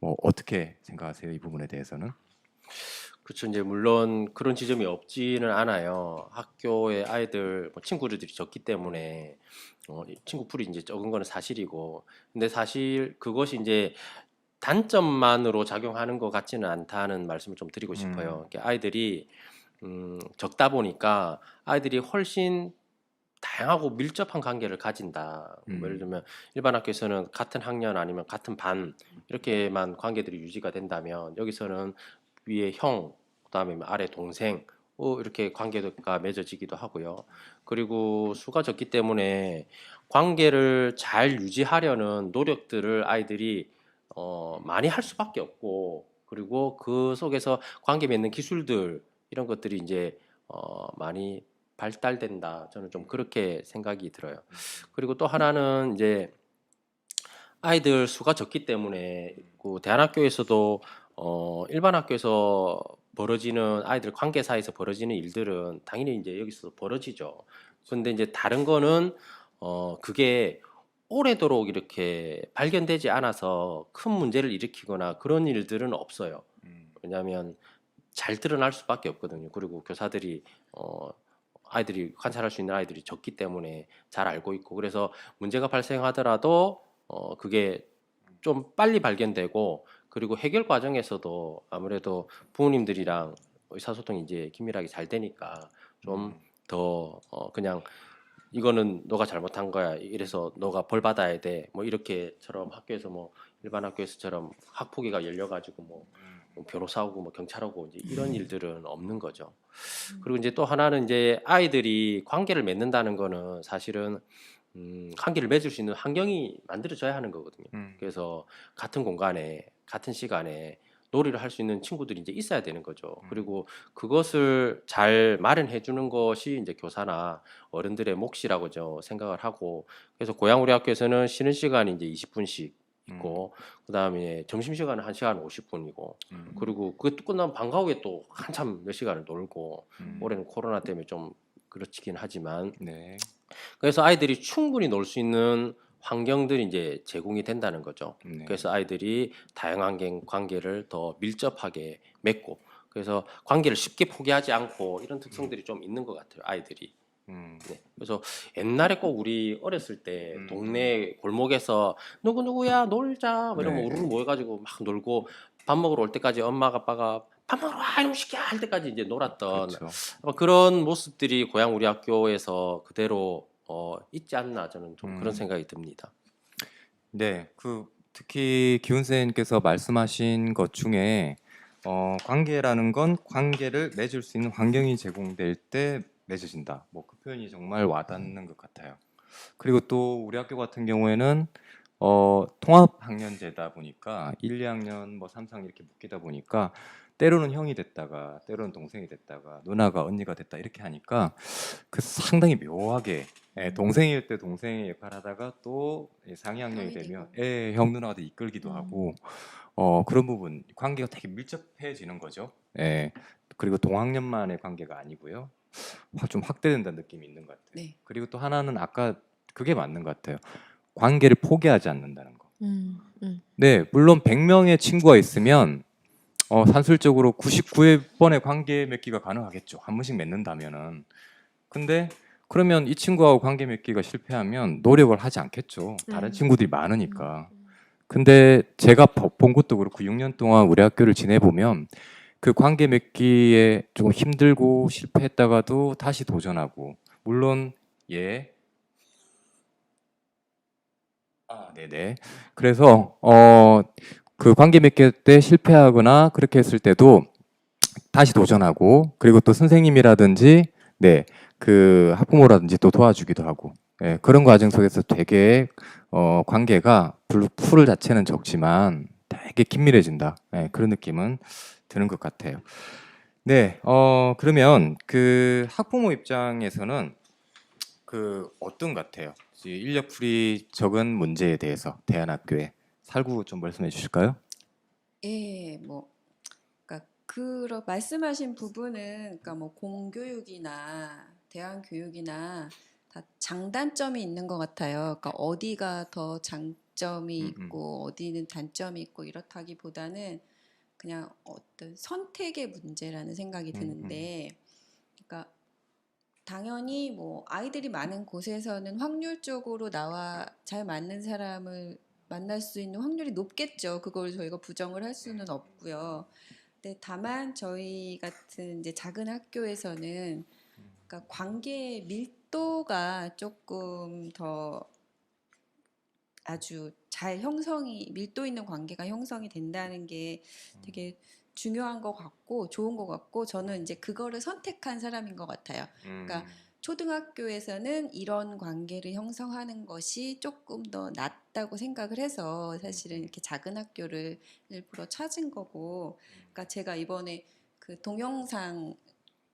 뭐 어떻게 생각하세요 이 부분에 대해서는? 그렇죠. 이제 물론 그런 지점이 없지는 않아요. 학교에 아이들 친구들이 적기 때문에 친구 풀이 이제 적은 거는 사실이고, 근데 사실 그것이 이제 단점만으로 작용하는 것 같지는 않다는 말씀을 좀 드리고 싶어요. 이렇게 아이들이 적다 보니까 아이들이 훨씬 다양하고 밀접한 관계를 가진다. 뭐 예를 들면 일반 학교에서는 같은 학년 아니면 같은 반 이렇게만 관계들이 유지가 된다면 여기서는 위에 형, 그다음에 아래 동생 이렇게 관계가 맺어지기도 하고요. 그리고 수가 적기 때문에 관계를 잘 유지하려는 노력들을 아이들이 많이 할 수밖에 없고, 그리고 그 속에서 관계 맺는 기술들 이런 것들이 이제 많이 발달된다. 저는 좀 그렇게 생각이 들어요. 그리고 또 하나는 이제 아이들 수가 적기 때문에 그 대안학교에서도 일반 학교에서 벌어지는 아이들 관계 사이에서 벌어지는 일들은 당연히 이제 여기서 벌어지죠. 근데 이제 다른 거는 그게 오래도록 이렇게 발견되지 않아서 큰 문제를 일으키거나 그런 일들은 없어요. 왜냐하면 잘 드러날 수밖에 없거든요. 그리고 교사들이 아이들이 관찰할 수 있는 아이들이 적기 때문에 잘 알고 있고, 그래서 문제가 발생하더라도 그게 좀 빨리 발견되고, 그리고 해결 과정에서도 아무래도 부모님들이랑 의사소통이 이제 긴밀하게 잘 되니까 좀 더 그냥 이거는 너가 잘못한 거야, 이래서 너가 벌 받아야 돼, 뭐 이렇게처럼 학교에서 뭐 일반 학교에서처럼 학폭위가 열려가지고 뭐 변호사 오고 뭐 경찰 오고 이제 이런 일들은 없는 거죠. 그리고 이제 또 하나는 이제 아이들이 관계를 맺는다는 거는 사실은 관계를 맺을 수 있는 환경이 만들어져야 하는 거거든요. 그래서 같은 공간에 같은 시간에 놀이를 할 수 있는 친구들이 이제 있어야 되는 거죠. 그리고 그것을 잘 마련해 주는 것이 이제 교사나 어른들의 몫이라고 저 생각을 하고, 그래서 고양 우리 학교에서는 쉬는 시간이 이제 20분씩 있고, 그다음에 점심 시간은 1시간 50분이고, 그리고 그 끝나면 방과 후에 또 한참 몇 시간을 놀고, 올해는 코로나 때문에 좀 그렇긴 하지만, 네. 그래서 아이들이 충분히 놀 수 있는 환경들이 이제 제공이 된다는 거죠. 네. 그래서 아이들이 다양한 관계를 더 밀접하게 맺고, 그래서 관계를 쉽게 포기하지 않고 이런 특성들이 좀 있는 것 같아요, 아이들이. 네. 그래서 옛날에 꼭 우리 어렸을 때 동네 골목에서 누구 누구야 놀자 뭐 이러면 네. 우르르 모여가지고 막 놀고, 밥 먹으러 올 때까지 엄마가 아빠가 밥 먹으러 와 이놈 새끼야 할 때까지 이제 놀았던 그렇죠. 그런 모습들이 고향 우리 학교에서 그대로 있지 않나, 저는 좀 그런 음. 생각이 듭니다. 네, 특히 기훈 선생님께서 말씀하신 것 중에 관계라는 건 관계를 맺을 수 있는 환경이 제공될 때 맺어진다. 뭐 그 표현이 정말 와닿는 것 같아요. 그리고 또 우리 학교 같은 경우에는 통합 학년제다 보니까 1, 2학년 뭐 3, 4학년 이렇게 묶이다 보니까 때로는 형이 됐다가 때로는 동생이 됐다가 누나가 언니가 됐다 이렇게 하니까 그 상당히 묘하게 동생일 때 동생의 역할을 하다가 또 상위 학년이 형이 되면 되고. 형 누나가 더 이끌기도 하고 그런 부분 관계가 되게 밀접해지는 거죠. 예. 그리고 동학년만의 관계가 아니고요. 좀 확대된다는 느낌이 있는 것 같아요. 네. 그리고 또 하나는 아까 그게 맞는 것 같아요. 관계를 포기하지 않는다는 거. 네, 물론 100명의 친구가 있으면 산술적으로 99번의 관계 맺기가 가능하겠죠. 한 번씩 맺는다면은. 근데 그러면 이 친구하고 관계 맺기가 실패하면 노력을 하지 않겠죠. 다른 친구들이 많으니까. 근데 제가 본 것도 그렇고 6년 동안 우리 학교를 지내보면 그 관계 맺기에 조금 힘들고 실패했다가도 다시 도전하고, 물론 네네. 그래서 그 관계 맺기 때 실패하거나 그렇게 했을 때도 다시 도전하고, 그리고 또 선생님이라든지 그 학부모라든지 또 도와주기도 하고, 그런 과정 속에서 되게 관계가 풀 자체는 적지만 되게 긴밀해진다. 그런 느낌은 드는 것 같아요. 네, 그러면 그 학부모 입장에서는 어떤 것 같아요? 인력풀이 적은 문제에 대해서 대안학교에 살구 좀 말씀해 주실까요? 예, 뭐 그러니까 말씀하신 부분은 그러니까 뭐 공교육이나 대안교육이나 다 장단점이 있는 것 같아요. 그러니까 어디가 더 장점이 있고 어디는 단점이 있고 이렇다기보다는 그냥 어떤 선택의 문제라는 생각이 드는데, 그러니까 당연히 뭐 아이들이 많은 곳에서는 확률적으로 나와 잘 맞는 사람을 만날 수 있는 확률이 높겠죠. 그걸 저희가 부정을 할 수는 없고요. 근데 다만 저희 같은 이제 작은 학교에서는 그러니까 관계 밀도가 조금 더 아주 잘 형성이 밀도 있는 관계가 형성이 된다는 게 되게 중요한 것 같고 좋은 것 같고 저는 이제 그거를 선택한 사람인 것 같아요. 그러니까 초등학교에서는 이런 관계를 형성하는 것이 조금 더 낫다고 생각을 해서 사실은 이렇게 작은 학교를 일부러 찾은 거고, 그러니까 제가 이번에 그 동영상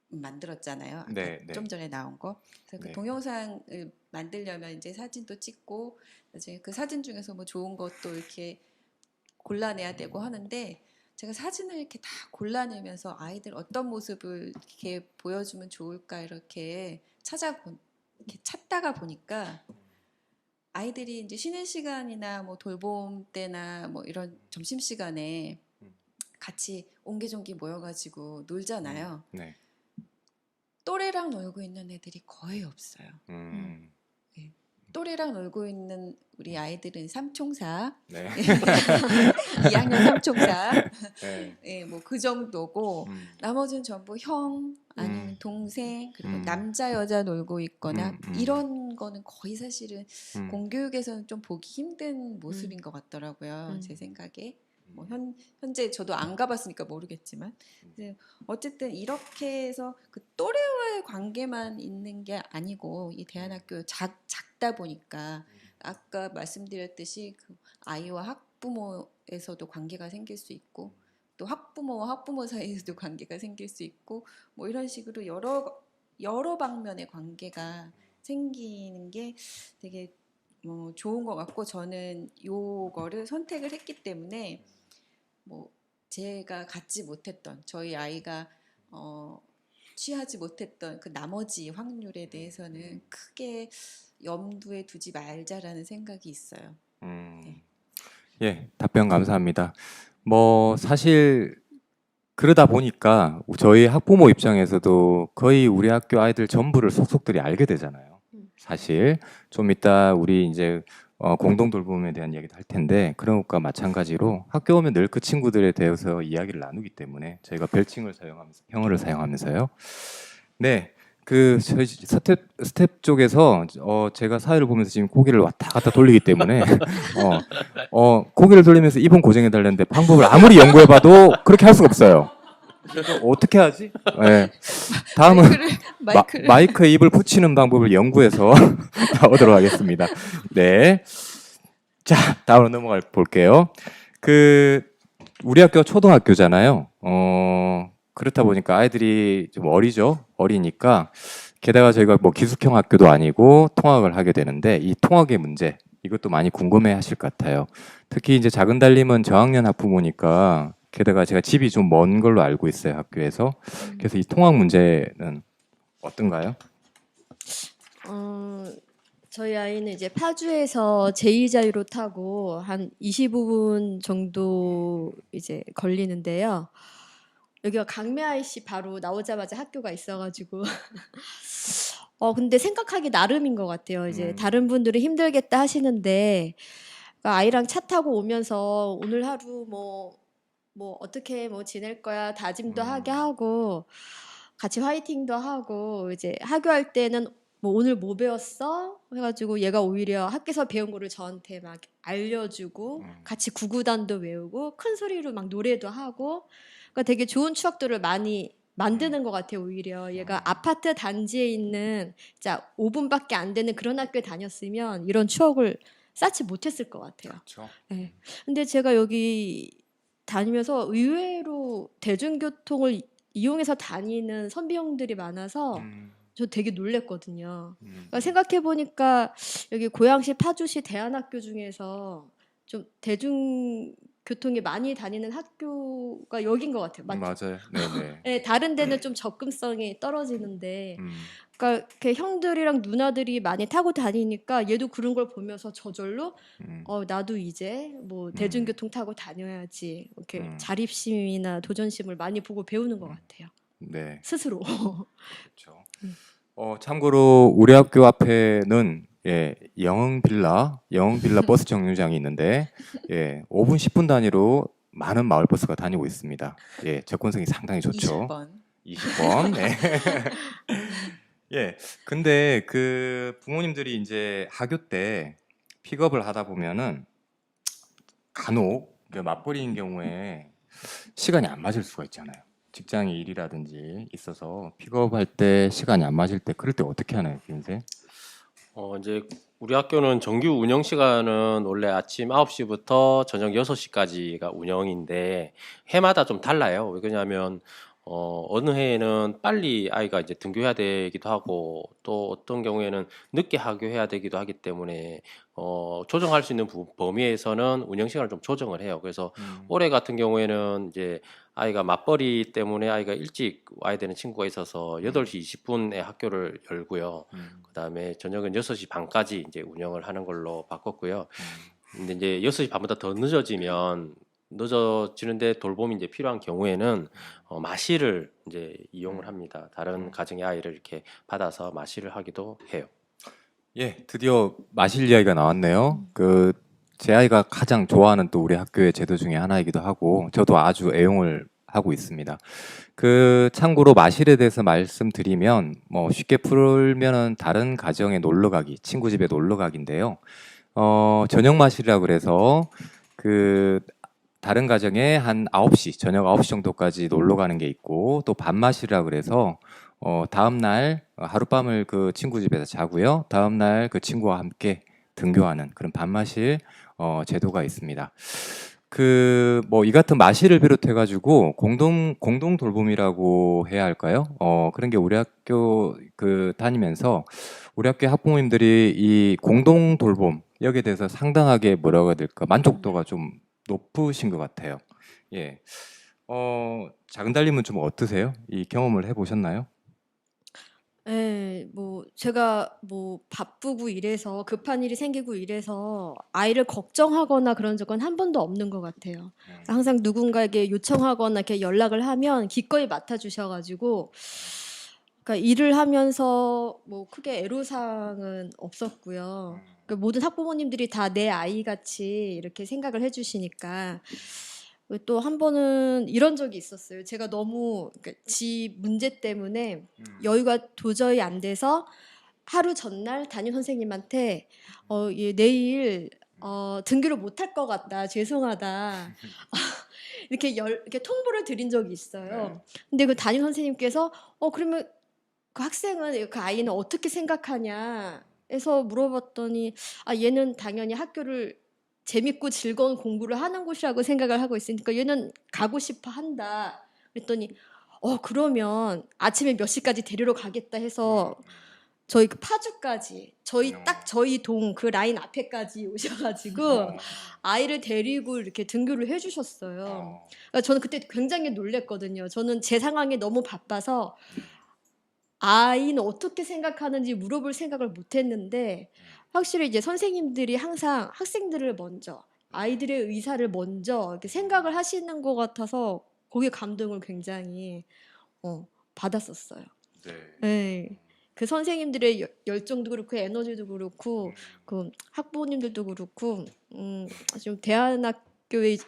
만들었잖아요. 아까 네, 네. 좀 전에 나온 거. 그래서 그 네. 동영상을 만들려면 이제 사진도 찍고 이제 그 사진 중에서 뭐 좋은 것도 이렇게 골라내야 되고 하는데 제가 사진을 이렇게 다 골라내면서 아이들 어떤 모습을 이렇게 보여주면 좋을까 이렇게 이렇게 찾다가 보니까 아이들이 이제 쉬는 시간이나 뭐 돌봄 때나 뭐 이런 점심 시간에 같이 옹기종기 모여가지고 놀잖아요. 네. 또래랑 놀고 있는 애들이 거의 없어요. 또래랑 놀고 있는 우리 아이들은 삼총사, 네. 2학년 삼총사, 네. 예, 뭐 그 정도고 나머지는 전부 형 아니면 동생 그리고 남자 여자 놀고 있거나 이런 거는 거의 사실은 공교육에서는 좀 보기 힘든 모습인 것 같더라고요. 제 생각에. 뭐 현재 저도 안 가봤으니까 모르겠지만 어쨌든 이렇게 해서 그 또래와의 관계만 있는 게 아니고 이 대안학교 작다 보니까 아까 말씀드렸듯이 그 아이와 학부모에서도 관계가 생길 수 있고 또 학부모와 학부모 사이에서도 관계가 생길 수 있고 뭐 이런 식으로 여러 방면의 관계가 생기는 게 되게 좋은 것 같고 저는 요거를 선택을 했기 때문에 뭐 제가 갖지 못했던 저희 아이가 취하지 못했던 그 나머지 확률에 대해서는 크게 염두에 두지 말자라는 생각이 있어요. 예, 답변 감사합니다. 뭐 사실 그러다 보니까 저희 학부모 입장에서도 거의 우리 학교 아이들 전부를 속속들이 알게 되잖아요. 사실 좀 이따 우리 이제 공동 돌봄에 대한 이야기도 할 텐데 그런 것과 마찬가지로 학교 오면 늘 그 친구들에 대해서 이야기를 나누기 때문에 저희가 별칭을 사용하면서 형어를 사용하면서요. 네. 그 저희 스텝 쪽에서 제가 사회를 보면서 지금 고개를 왔다 갔다 돌리기 때문에 고개를 돌리면서 이번 고정해 달라는데 방법을 아무리 연구해봐도 그렇게 할 수가 없어요. 어떻게 하지? 네. 다음은 마이크에 입을 붙이는 방법을 연구해서 나오도록 하겠습니다. 네. 자, 다음으로 넘어가 볼게요. 그 우리 학교가 초등학교잖아요. 그렇다 보니까 아이들이 좀 어리니까 게다가 저희가 뭐 기숙형 학교도 아니고 통학을 하게 되는데 이 통학의 문제 이것도 많이 궁금해하실 것 같아요. 특히 이제 작은 달님은 저학년 학부모니까 게다가 제가 집이 좀 먼 걸로 알고 있어요 학교에서. 그래서 이 통학 문제는 어떤가요? 저희 아이는 이제 파주에서 제2자유로 타고 한 25분 정도 이제 걸리는데요. 여기가 강매 IC 바로 나오자마자 학교가 있어가지고 근데 생각하기 나름인 것 같아요. 이제 다른 분들은 힘들겠다 하시는데 그러니까 아이랑 차 타고 오면서 오늘 하루 뭐 어떻게 뭐 지낼 거야 다짐도 하게 하고 같이 화이팅도 하고 이제 하교할 때는 뭐 오늘 뭐 배웠어? 해가지고 얘가 오히려 학교에서 배운 거를 저한테 막 알려주고 같이 구구단도 외우고 큰 소리로 막 노래도 하고 그러니까 되게 좋은 추억들을 많이 만드는 것 같아요. 오히려 얘가 아파트 단지에 있는 진짜 5분밖에 안 되는 그런 학교에 다녔으면 이런 추억을 쌓지 못했을 것 같아요. 그렇죠. 네. 근데 제가 여기 다니면서 의외로 대중교통을 이용해서 다니는 선비 형들이 많아서 저 되게 놀랬거든요. 그러니까 생각해 보니까 여기 고양시 파주시 대안학교 중에서 좀 대중교통이 많이 다니는 학교가 여긴 것 같아요. 맞죠? 맞아요. 네네. 네, 다른 데는 좀 접근성이 떨어지는데, 그러니까 이렇게 형들이랑 누나들이 많이 타고 다니니까 얘도 그런 걸 보면서 저절로 나도 이제 뭐 대중교통 타고 다녀야지 이렇게 자립심이나 도전심을 많이 보고 배우는 것 같아요. 네. 스스로. 그렇죠. 참고로 우리 학교 앞에는 예, 영흥빌라 버스 정류장이 있는데 예, 5분 10분 단위로 많은 마을 버스가 다니고 있습니다. 예, 접근성이 상당히 좋죠. 20번. 20번. 네. 예. 근데 그 부모님들이 이제 학교 때 픽업을 하다 보면은 간혹 그 맞벌이인 경우에 시간이 안 맞을 수가 있잖아요. 직장의 일이라든지 있어서 픽업할 때 시간이 안 맞을 때 그럴 때 어떻게 하나요, 김생? 이제 우리 학교는 정규 운영 시간은 원래 아침 9시부터 저녁 6시까지가 운영인데 해마다 좀 달라요. 왜냐하면 어느 해에는 빨리 아이가 이제 등교해야 되기도 하고 또 어떤 경우에는 늦게 하교해야 되기도 하기 때문에 조정할 수 있는 범위에서는 운영 시간을 좀 조정을 해요. 그래서 올해 같은 경우에는 이제 아이가 맞벌이 때문에 아이가 일찍 와야 되는 친구가 있어서 8시 20분에 학교를 열고요. 그다음에 저녁은 6시 반까지 이제 운영을 하는 걸로 바꿨고요. 근데 이제 6시 반보다 더 늦어지는데 돌봄이 이제 필요한 경우에는 마실을 이제 이용을 합니다. 다른 가정의 아이를 이렇게 받아서 마실을 하기도 해요. 예, 드디어 마실 이야기가 나왔네요. 그 제 아이가 가장 좋아하는 또 우리 학교의 제도 중에 하나이기도 하고 저도 아주 애용을 하고 있습니다. 그 참고로 마실에 대해서 말씀드리면 뭐 쉽게 풀면은 다른 가정에 놀러 가기, 친구 집에 놀러 가기인데요. 저녁 마실이라 그래서 그 다른 가정에 한 9시, 저녁 9시 정도까지 놀러 가는 게 있고 또 밤 마실이라 그래서 다음 날 하룻밤을 그 친구 집에서 자고요. 다음 날 그 친구와 함께 등교하는 그런 밤 마실 제도가 있습니다. 그 뭐 이 같은 마실을 비롯해 가지고 공동 돌봄이라고 해야 할까요? 그런 게 우리 학교 그 다니면서 우리 학교 학부모님들이 이 공동 돌봄 여기에 대해서 상당하게 뭐라고 해야 될까 만족도가 좀 높으신 것 같아요. 예. 작은 달님은 좀 어떠세요? 이 경험을 해보셨나요? 예, 뭐 제가 뭐 바쁘고 이래서 급한 일이 생기고 이래서 아이를 걱정하거나 그런 적은 한 번도 없는 것 같아요. 항상 누군가에게 요청하거나 이렇게 연락을 하면 기꺼이 맡아주셔가지고, 그러니까 일을 하면서 뭐 크게 애로사항은 없었고요. 그러니까 모든 학부모님들이 다 내 아이 같이 이렇게 생각을 해주시니까. 또 한 번은 이런 적이 있었어요. 제가 너무 그러니까 집 문제 때문에 여유가 도저히 안 돼서 하루 전날 담임 선생님한테 얘 내일 등교를 못할 것 같다. 죄송하다. 이렇게 통보를 드린 적이 있어요. 근데 그 담임 선생님께서 그러면 그 학생은 그 아이는 어떻게 생각하냐 해서 물어봤더니 얘는 당연히 학교를 재밌고 즐거운 공부를 하는 곳이라고 생각을 하고 있으니까 얘는 가고 싶어 한다. 그랬더니 그러면 아침에 몇 시까지 데리러 가겠다 해서 저희 그 파주까지 저희 동 그 라인 앞에까지 오셔가지고 아이를 데리고 이렇게 등교를 해주셨어요. 그러니까 저는 그때 굉장히 놀랬거든요. 저는 제 상황에 너무 바빠서 아이는 어떻게 생각하는지 물어볼 생각을 못했는데 확실히 이제 선생님들이 항상 학생들을 먼저 아이들의 의사를 먼저 이렇게 생각을 하시는 것 같아서 거기에 감동을 굉장히 받았었어요. 네. 그 선생님들의 열정도 그렇고 에너지도 그렇고 그 학부모님들도 그렇고 좀 대안학교의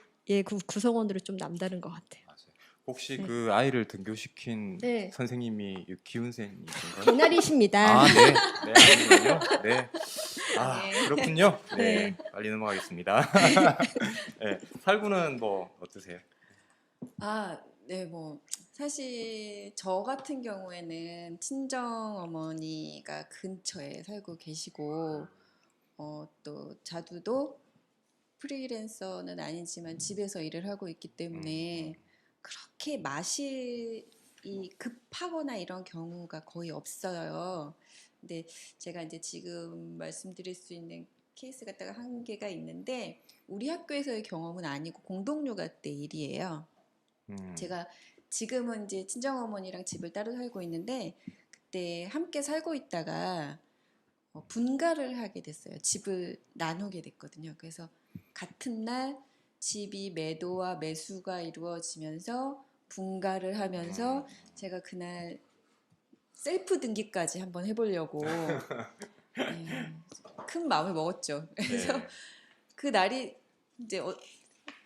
구성원들은 좀 남다른 것 같아요. 혹시 네. 그 아이를 등교시킨 네. 선생님이 기훈생이신가요? 김나리십니다. 아, 네. 네, 아니군요. 네. 아, 네. 그렇군요. 네. 네. 빨리 넘어가겠습니다. 네. 살구는 뭐 어떠세요? 네, 뭐 사실 저 같은 경우에는 친정 어머니가 근처에 살고 계시고 또 자두도 프리랜서는 아니지만 집에서 일을 하고 있기 때문에 그렇게 마실이 급하거나 이런 경우가 거의 없어요. 근데 제가 이제 지금 말씀드릴 수 있는 케이스 갖다가 한 개가 있는데 우리 학교에서의 경험은 아니고 공동육아 때 일이에요. 제가 지금은 이제 친정어머니랑 집을 따로 살고 있는데 그때 함께 살고 있다가 분가를 하게 됐어요. 집을 나누게 됐거든요. 그래서 같은 날 집이 매도와 매수가 이루어지면서 분가를 하면서 제가 그날 셀프 등기까지 한번 해보려고 큰 마음을 먹었죠. 그래서 네. 그 날이 이제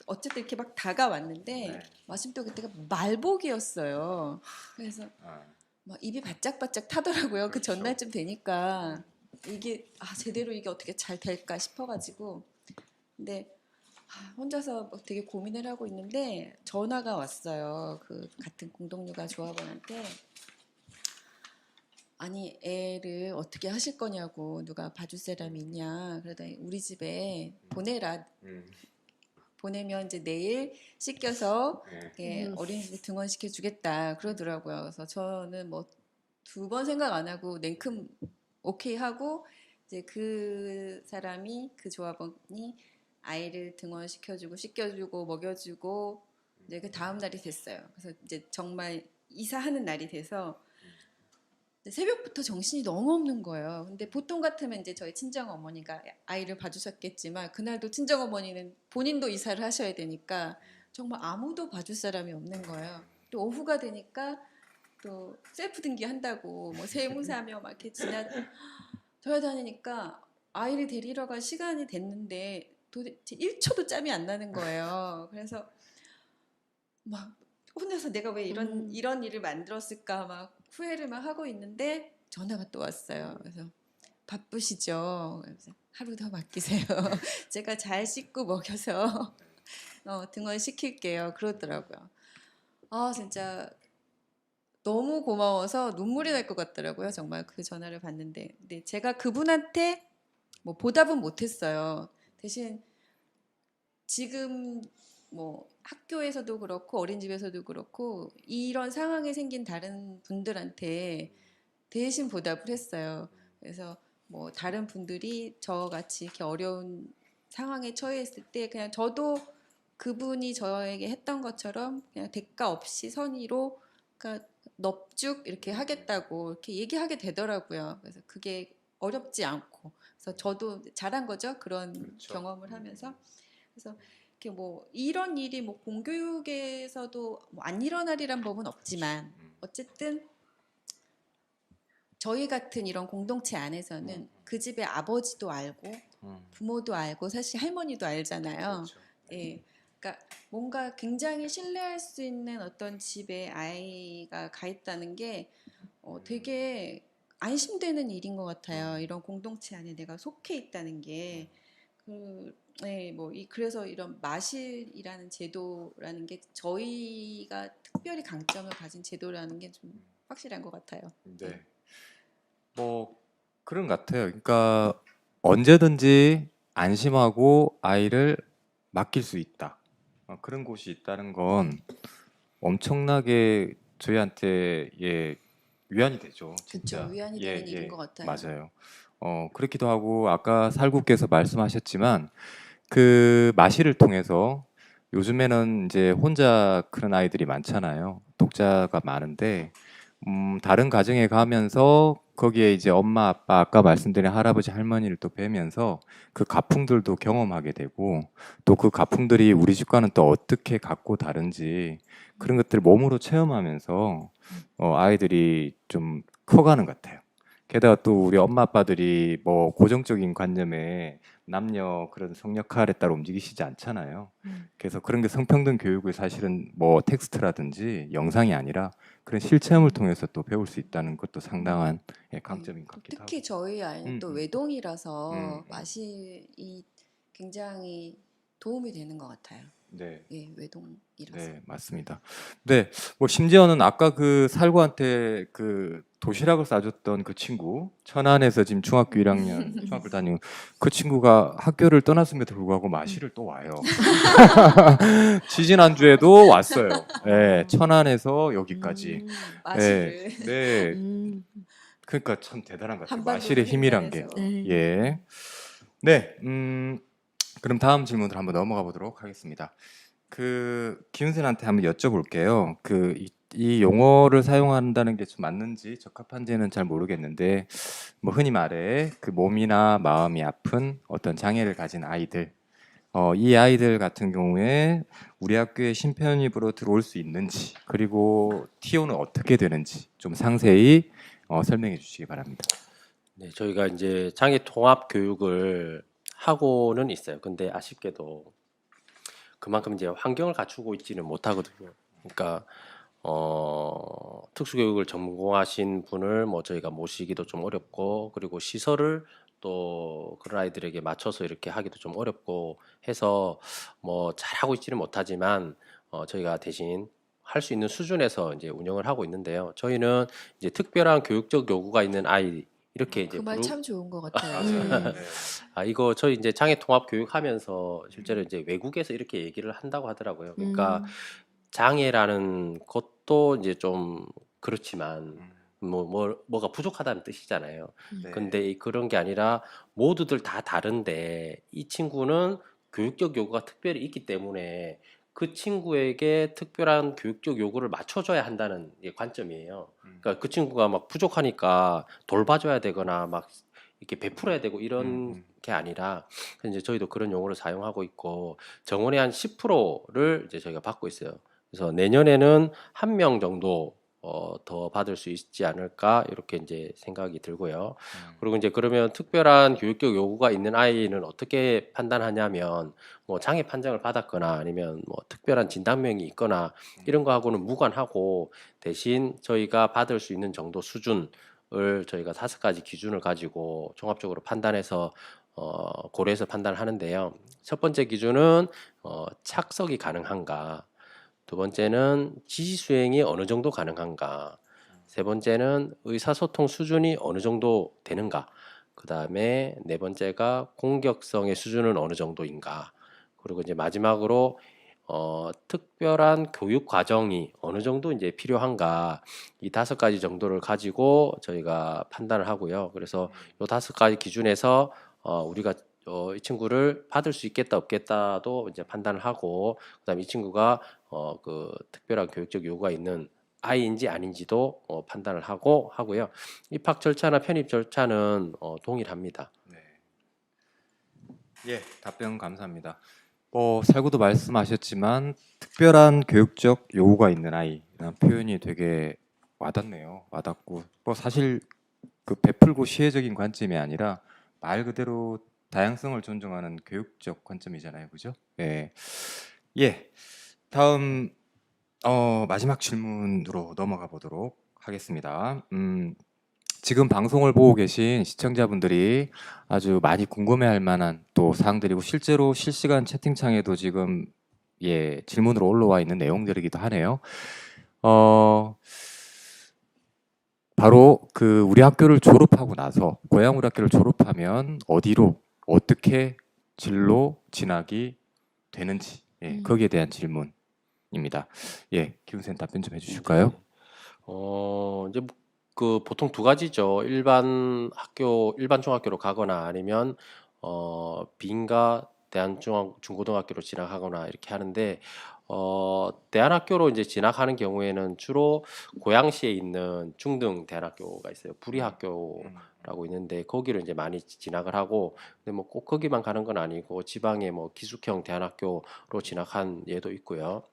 어쨌든 이렇게 막 다가왔는데 네. 마침 또 그때가 말복이었어요. 그래서 아, 막 입이 바짝바짝 타더라고요. 그 그렇죠. 전날쯤 되니까 이게 제대로 이게 어떻게 잘 될까 싶어가지고 근데 혼자서 뭐 되게 고민을 하고 있는데 전화가 왔어요. 그 같은 공동육아 조합원한테 아니 애를 어떻게 하실 거냐고 누가 봐줄 사람이 있냐 그러더니 우리 집에 보내라 보내면 이제 내일 씻겨서 네. 어린이집에 등원시켜 주겠다 그러더라고요. 그래서 저는 뭐 2번 생각 안 하고 냉큼 오케이 하고 이제 그 사람이 그 조합원이 아이를 등원시켜주고 씻겨주고 먹여주고 이제 그 다음 날이 됐어요. 그래서 이제 정말 이사하는 날이 돼서 새벽부터 정신이 너무 없는 거예요. 근데 보통 같으면 이제 저희 친정 어머니가 아이를 봐주셨겠지만 그날도 친정 어머니는 본인도 이사를 하셔야 되니까 정말 아무도 봐줄 사람이 없는 거예요. 또 오후가 되니까 또 셀프 등기 한다고 뭐 세무사며 막 이렇게 돌아다니니까 아이를 데리러 갈 시간이 됐는데 도대체 1초도 짬이 안 나는 거예요. 그래서 막 혼자서 내가 왜 이런 일을 만들었을까 막 후회를 막 하고 있는데 전화가 또 왔어요. 그래서 바쁘시죠? 그래서 하루 더 맡기세요. 제가 잘 씻고 먹여서 등원 시킬게요. 그러더라고요. 진짜 너무 고마워서 눈물이 날 것 같더라고요. 정말 그 전화를 받는데. 근데 제가 그분한테 뭐 보답은 못했어요. 대신 지금 뭐 학교에서도 그렇고 어린이집에서도 그렇고 이런 상황에 생긴 다른 분들한테 대신 보답을 했어요. 그래서 뭐 다른 분들이 저같이 이렇게 어려운 상황에 처했을 때 그냥 저도 그분이 저에게 했던 것처럼 그냥 대가 없이 선의로 그러니까 넙죽 이렇게 하겠다고 이렇게 얘기하게 되더라고요. 그래서 그게 어렵지 않고 그래서 저도 잘한 거죠. 그런 그렇죠. 경험을 하면서 그래서 이렇게 뭐 이런 일이 뭐 공교육에서도 뭐 안 일어나리란 법은 없지만 어쨌든 저희 같은 이런 공동체 안에서는 그 집의 아버지도 알고 부모도 알고 사실 할머니도 알잖아요. 그렇죠. 예. 그러니까 뭔가 굉장히 신뢰할 수 있는 어떤 집에 아이가 가 있다는 게 되게 안심되는 일인 것 같아요. 이런 공동체 안에 내가 속해 있다는 게. 그래서 이런 마실이라는 제도라는 게 저희가 특별히 강점을 가진 제도라는 게 좀 확실한 것 같아요. 네. 뭐 그런 것 같아요. 그러니까 언제든지 안심하고 아이를 맡길 수 있다. 그런 곳이 있다는 건 엄청나게 저희한테 위안이 되죠. 진짜. 그렇죠. 위안이 되는 일인 것 같아요. 맞아요. 그렇기도 하고 아까 살구께서 말씀하셨지만 그 마실을 통해서 요즘에는 이제 혼자 그런 아이들이 많잖아요. 독자가 많은데 다른 가정에 가면서 거기에 이제 엄마, 아빠, 아까 말씀드린 할아버지, 할머니를 또 뵈면서 그 가풍들도 경험하게 되고 또 그 가풍들이 우리 집과는 또 어떻게 같고 다른지 그런 것들을 몸으로 체험하면서 아이들이 좀 커가는 것 같아요. 게다가 또 우리 엄마 아빠들이 뭐 고정적인 관념에 남녀 그런 성 역할에 따라 움직이시지 않잖아요. 그래서 그런 게 성평등 교육을 사실은 뭐 텍스트라든지 영상이 아니라 그런 실체험을 통해서 또 배울 수 있다는 것도 상당한 강점인 것 같기도 하고. 특히 저희 아이는 또 외동이라서 음. 마실이 굉장히 도움이 되는 것 같아요. 네. 예, 외동이라서. 네, 맞습니다. 네, 뭐 심지어는 아까 그 살구한테 그 도시락을 싸줬던 그 친구 천안에서 지금 중학교 1학년 중학교 다니는 그 친구가 학교를 떠났음에도 불구하고 마실을 또 와요. 지지난주에도 왔어요. 네, 천안에서 여기까지. 마실을 네, 그러니까 참 대단한 것 같아요. 한반도를 마실의 힘이란 게. 흉내내서. 예. 네, 그럼 다음 질문으로 한번 넘어가 보도록 하겠습니다. 그 기훈쌤한테 한번 여쭤볼게요. 이 용어를 사용한다는 게 좀 맞는지 적합한지는 잘 모르겠는데, 뭐 흔히 말해 그 몸이나 마음이 아픈 어떤 장애를 가진 아이들, 이 아이들 같은 경우에 우리 학교에 신편입으로 들어올 수 있는지, 그리고 티오는 어떻게 되는지 좀 상세히 설명해 주시기 바랍니다. 네, 저희가 이제 장애 통합 교육을 하고는 있어요. 근데 아쉽게도 그만큼 이제 환경을 갖추고 있지는 못하거든요. 그러니까 특수교육을 전공하신 분을 뭐 저희가 모시기도 좀 어렵고, 그리고 시설을 또 그런 아이들에게 맞춰서 이렇게 하기도 좀 어렵고 해서 뭐 잘하고 있지는 못하지만 저희가 대신 할 수 있는 수준에서 이제 운영을 하고 있는데요. 저희는 이제 특별한 교육적 요구가 있는 아이 이렇게 이제 그 말 참 좋은 것 같아요. 음. 이거 저희 이제 장애 통합 교육하면서 실제로 이제 외국에서 이렇게 얘기를 한다고 하더라고요. 그러니까 장애라는 것도 이제 좀 그렇지만 뭐가 부족하다는 뜻이잖아요. 네. 근데 그런 게 아니라 모두들 다 다른데 이 친구는 교육적 요구가 특별히 있기 때문에 그 친구에게 특별한 교육적 요구를 맞춰줘야 한다는 게 관점이에요. 그러니까 그 친구가 막 부족하니까 돌봐줘야 되거나 막 이렇게 베풀어야 되고 이런 게 아니라 이제 저희도 그런 용어를 사용하고 있고 정원의 한 10%를 이제 저희가 받고 있어요. 그래서 내년에는 한 명 정도 더 받을 수 있지 않을까 이렇게 이제 생각이 들고요. 그리고 이제 그러면 특별한 교육적 요구가 있는 아이는 어떻게 판단하냐면 뭐 장애 판정을 받았거나 아니면 뭐 특별한 진단명이 있거나 이런 거하고는 무관하고 대신 저희가 받을 수 있는 정도 수준을 저희가 5가지 기준을 가지고 종합적으로 판단해서 고려해서 판단을 하는데요. 첫 번째 기준은 착석이 가능한가, 두 번째는 지시 수행이 어느 정도 가능한가, 세 번째는 의사소통 수준이 어느 정도 되는가, 그 다음에 네 번째가 공격성의 수준은 어느 정도인가, 그리고 이제 마지막으로 특별한 교육 과정이 어느 정도 이제 필요한가, 이 5가지 정도를 가지고 저희가 판단을 하고요. 그래서 이 5가지 기준에서 우리가 이 친구를 받을 수 있겠다 없겠다도 이제 판단을 하고, 그다음에 이 친구가 그 특별한 교육적 요구가 있는 아이인지 아닌지도 판단을 하고 하고요. 입학 절차나 편입 절차는 동일합니다. 네. 예, 답변 감사합니다. 살구도 말씀하셨지만 특별한 교육적 요구가 있는 아이라는 표현이 되게 와닿네요. 와닿고 사실 그 베풀고 시혜적인 관점이 아니라 말 그대로 다양성을 존중하는 교육적 관점이잖아요, 그죠? 예, 예. 다음 마지막 질문으로 넘어가 보도록 하겠습니다. 지금 방송을 보고 계신 시청자분들이 아주 많이 궁금해할 만한 또 사항들이고 실제로 실시간 채팅창에도 지금 질문으로 올라와 있는 내용들이기도 하네요. 바로 그 우리 학교를 졸업하고 나서 고양 우리 학교를 졸업하면 어디로 어떻게 진로 진학이 되는지 거기에 대한 질문입니다. 기훈쌤 답변 좀 해주실까요? 이제 그 보통 2가지죠. 일반 중학교로 가거나 아니면 빈가 중고등학교로 진학하거나 이렇게 하는데 대안학교로 이제 진학하는 경우에는 주로 고양시에 있는 중등 대안학교가 있어요. 부리학교라고 있는데 거기를 이제 많이 진학을 하고, 근데 뭐 꼭 거기만 가는 건 아니고 지방의 뭐 기숙형 대안학교로 진학한 예도 있고요.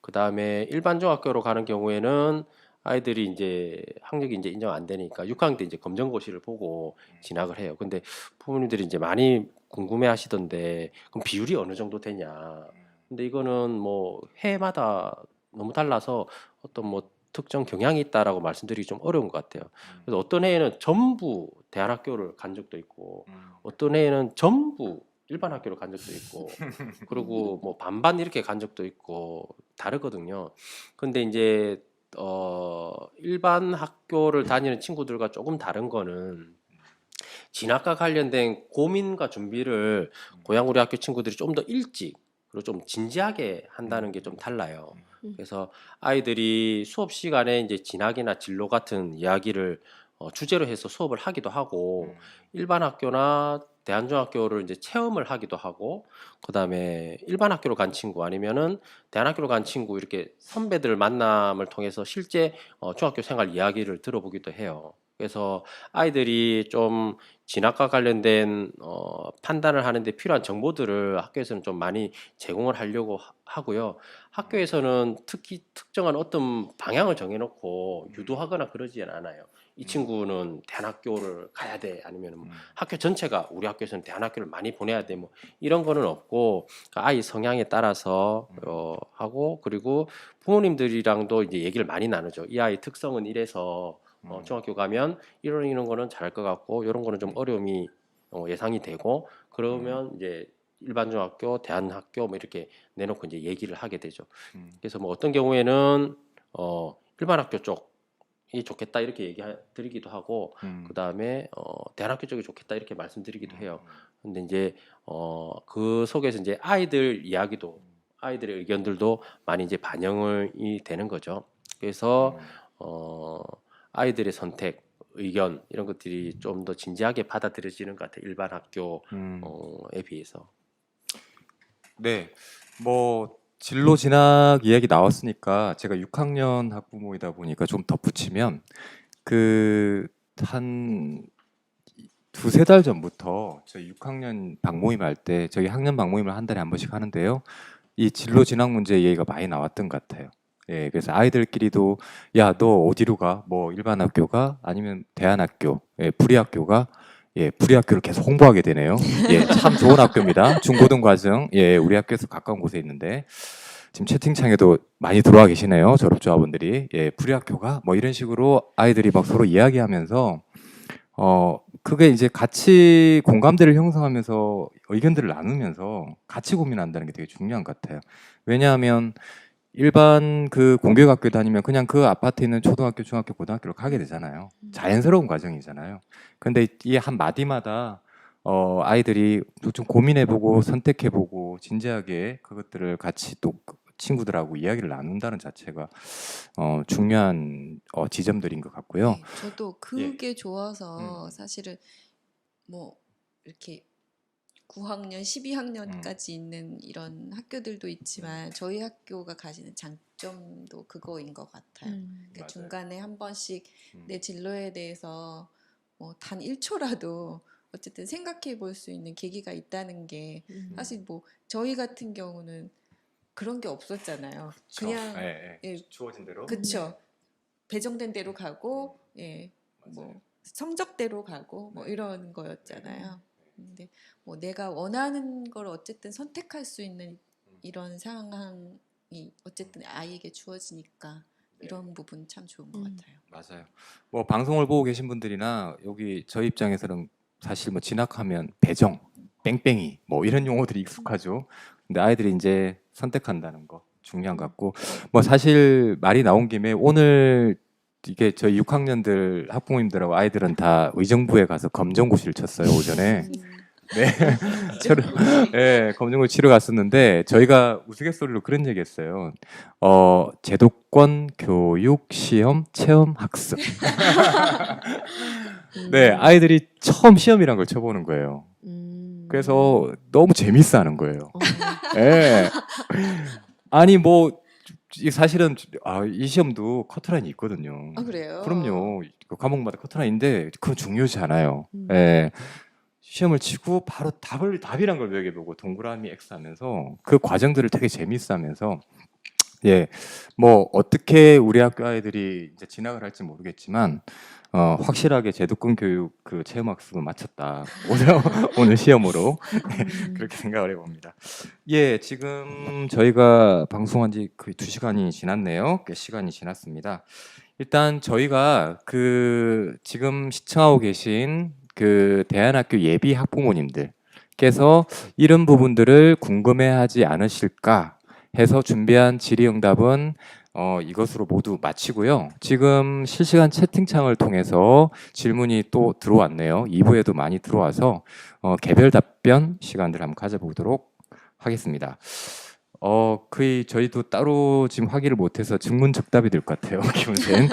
그 다음에 일반 중학교로 가는 경우에는 아이들이 이제 학력이 이제 인정 안 되니까 6학년 때 이제 검정고시를 보고 진학을 해요. 근데 부모님들이 이제 많이 궁금해 하시던데 그럼 비율이 어느 정도 되냐. 근데 이거는 뭐 해마다 너무 달라서 어떤 뭐 특정 경향이 있다라고 말씀드리기 좀 어려운 것 같아요. 그래서 어떤 해에는 전부 대안학교를 간 적도 있고 어떤 해에는 전부 일반 학교를 간 적도 있고 그리고 뭐 반반 이렇게 간 적도 있고 다르거든요. 근데 이제 일반 학교를 다니는 친구들과 조금 다른 거는 진학과 관련된 고민과 준비를 고양 우리 학교 친구들이 좀 더 일찍 그리고 좀 진지하게 한다는 게 좀 달라요. 그래서 아이들이 수업 시간에 이제 진학이나 진로 같은 이야기를 주제로 해서 수업을 하기도 하고 일반 학교나 대안중학교를 이제 체험을 하기도 하고, 그다음에 일반 학교로 간 친구 아니면은 대안학교로 간 친구 이렇게 선배들 만남을 통해서 실제 중학교 생활 이야기를 들어보기도 해요. 그래서 아이들이 좀 진학과 관련된 판단을 하는데 필요한 정보들을 학교에서는 좀 많이 제공을 하려고 하고요. 학교에서는 특히 특정한 어떤 방향을 정해놓고 유도하거나 그러지는 않아요. 이 친구는 대안학교를 가야 돼 아니면 뭐 학교 전체가 우리 학교에서는 대안학교를 많이 보내야 돼 뭐 이런 거는 없고 아이 성향에 따라서 하고 그리고 부모님들이랑도 이제 얘기를 많이 나누죠. 이 아이 특성은 이래서 중학교 가면 이런 거는 잘할 것 같고 이런 거는 좀 어려움이 예상이 되고 그러면 이제 일반 중학교, 대안학교 뭐 이렇게 내놓고 이제 얘기를 하게 되죠. 그래서 뭐 어떤 경우에는 일반 학교 쪽이 좋겠다 이렇게 드리기도 하고 그 다음에 대안학교 쪽이 좋겠다 이렇게 말씀드리기도 해요. 근데 이제 그 속에서 이제 아이들의 의견들도 많이 이제 반영이 되는 거죠. 그래서 아이들의 선택, 의견 이런 것들이 좀 더 진지하게 받아들여지는 것 같아요. 일반 학교에 비해서. 네, 뭐 진로 진학 이야기 나왔으니까 제가 6학년 학부모이다 보니까 좀 덧붙이면 그 한 두세 달 전부터 저희 6학년 방모임 할 때 저희 학년 방모임을 한 달에 한 번씩 하는데요. 이 진로 진학 문제 얘기가 많이 나왔던 것 같아요. 예, 그래서 아이들끼리도 야, 너 어디로 가? 뭐 일반 학교가 아니면 대안학교, 예, 불이학교가 예, 불이학교를 계속 홍보하게 되네요. 예, 참 좋은 학교입니다. 중고등 과정, 예, 우리 학교에서 가까운 곳에 있는데 지금 채팅창에도 많이 들어와 계시네요. 졸업자분들이 예, 불이학교가 뭐 이런 식으로 아이들이 막 서로 이야기하면서 그게 이제 같이 공감대를 형성하면서 의견들을 나누면서 같이 고민한다는 게 되게 중요한 것 같아요. 왜냐하면 일반 그 공교육학교 다니면 그냥 그 아파트에 있는 초등학교, 중학교, 고등학교를 가게 되잖아요. 자연스러운 과정이잖아요. 근데 이 한 마디마다 아이들이 좀 고민해보고 선택해보고 진지하게 그것들을 같이 또 친구들하고 이야기를 나눈다는 자체가 중요한 지점들인 것 같고요. 네, 저도 그게 좋아서 사실은 뭐 이렇게 9학년, 12학년까지 있는 이런 학교들도 있지만 저희 학교가 가지는 장점도 그거인 것 같아요. 그러니까 중간에 한 번씩 내 진로에 대해서 뭐 단 1초라도 어쨌든 생각해 볼 수 있는 계기가 있다는 게 사실 뭐 저희 같은 경우는 그런 게 없었잖아요. 그냥 예, 주어진 대로. 그쵸. 배정된 대로 가고 예, 뭐 성적대로 가고 뭐 이런 거였잖아요. 근데 뭐 내가 원하는 걸 어쨌든 선택할 수 있는 이런 상황이 어쨌든 아이에게 주어지니까 이런 부분 참 좋은 것 같아요. 맞아요. 뭐 방송을 보고 계신 분들이나 여기 저희 입장에서는 사실 뭐 진학하면 배정, 뺑뺑이 뭐 이런 용어들이 익숙하죠. 근데 아이들이 이제 선택한다는 거 중요한 것 같고 뭐 사실 말이 나온 김에 오늘 이게 저희 6학년들 학부모님들하고 아이들은 다 의정부에 가서 검정고시를 쳤어요 오전에. 네, 네, 검정고시 치러 갔었는데 저희가 우스갯소리로 그런 얘기했어요. 제도권 교육 시험 체험 학습. 네, 아이들이 처음 시험이란 걸 쳐보는 거예요. 그래서 너무 재밌어하는 거예요. 네. 아니 뭐 사실은 이 시험도 커트라인이 있거든요. 아 그래요? 그럼요. 그 과목마다 커트라인인데 그건 중요하지 않아요. 예. 시험을 치고 바로 답이란 걸 매겨보고 동그라미 X 하면서 그 과정들을 되게 재밌어하면서 예, 뭐 어떻게 우리 학교 아이들이 이제 진학을 할지 모르겠지만 확실하게 제도권 교육 그 체험학습을 마쳤다. 오늘 시험으로 그렇게 생각을 해봅니다. 예, 지금 저희가 방송한 지 거의 2시간이 지났네요. 꽤 시간이 지났습니다. 일단 저희가 그 지금 시청하고 계신 그 대안학교 예비 학부모님들께서 이런 부분들을 궁금해하지 않으실까 해서 준비한 질의응답은 이것으로 모두 마치고요. 지금 실시간 채팅창을 통해서 질문이 또 들어왔네요. 2부에도 많이 들어와서 개별 답변 시간들 한번 가져보도록 하겠습니다. 거의 저희도 따로 지금 확인을 못해서 증문즉답이 될 것 같아요. 기훈쌤.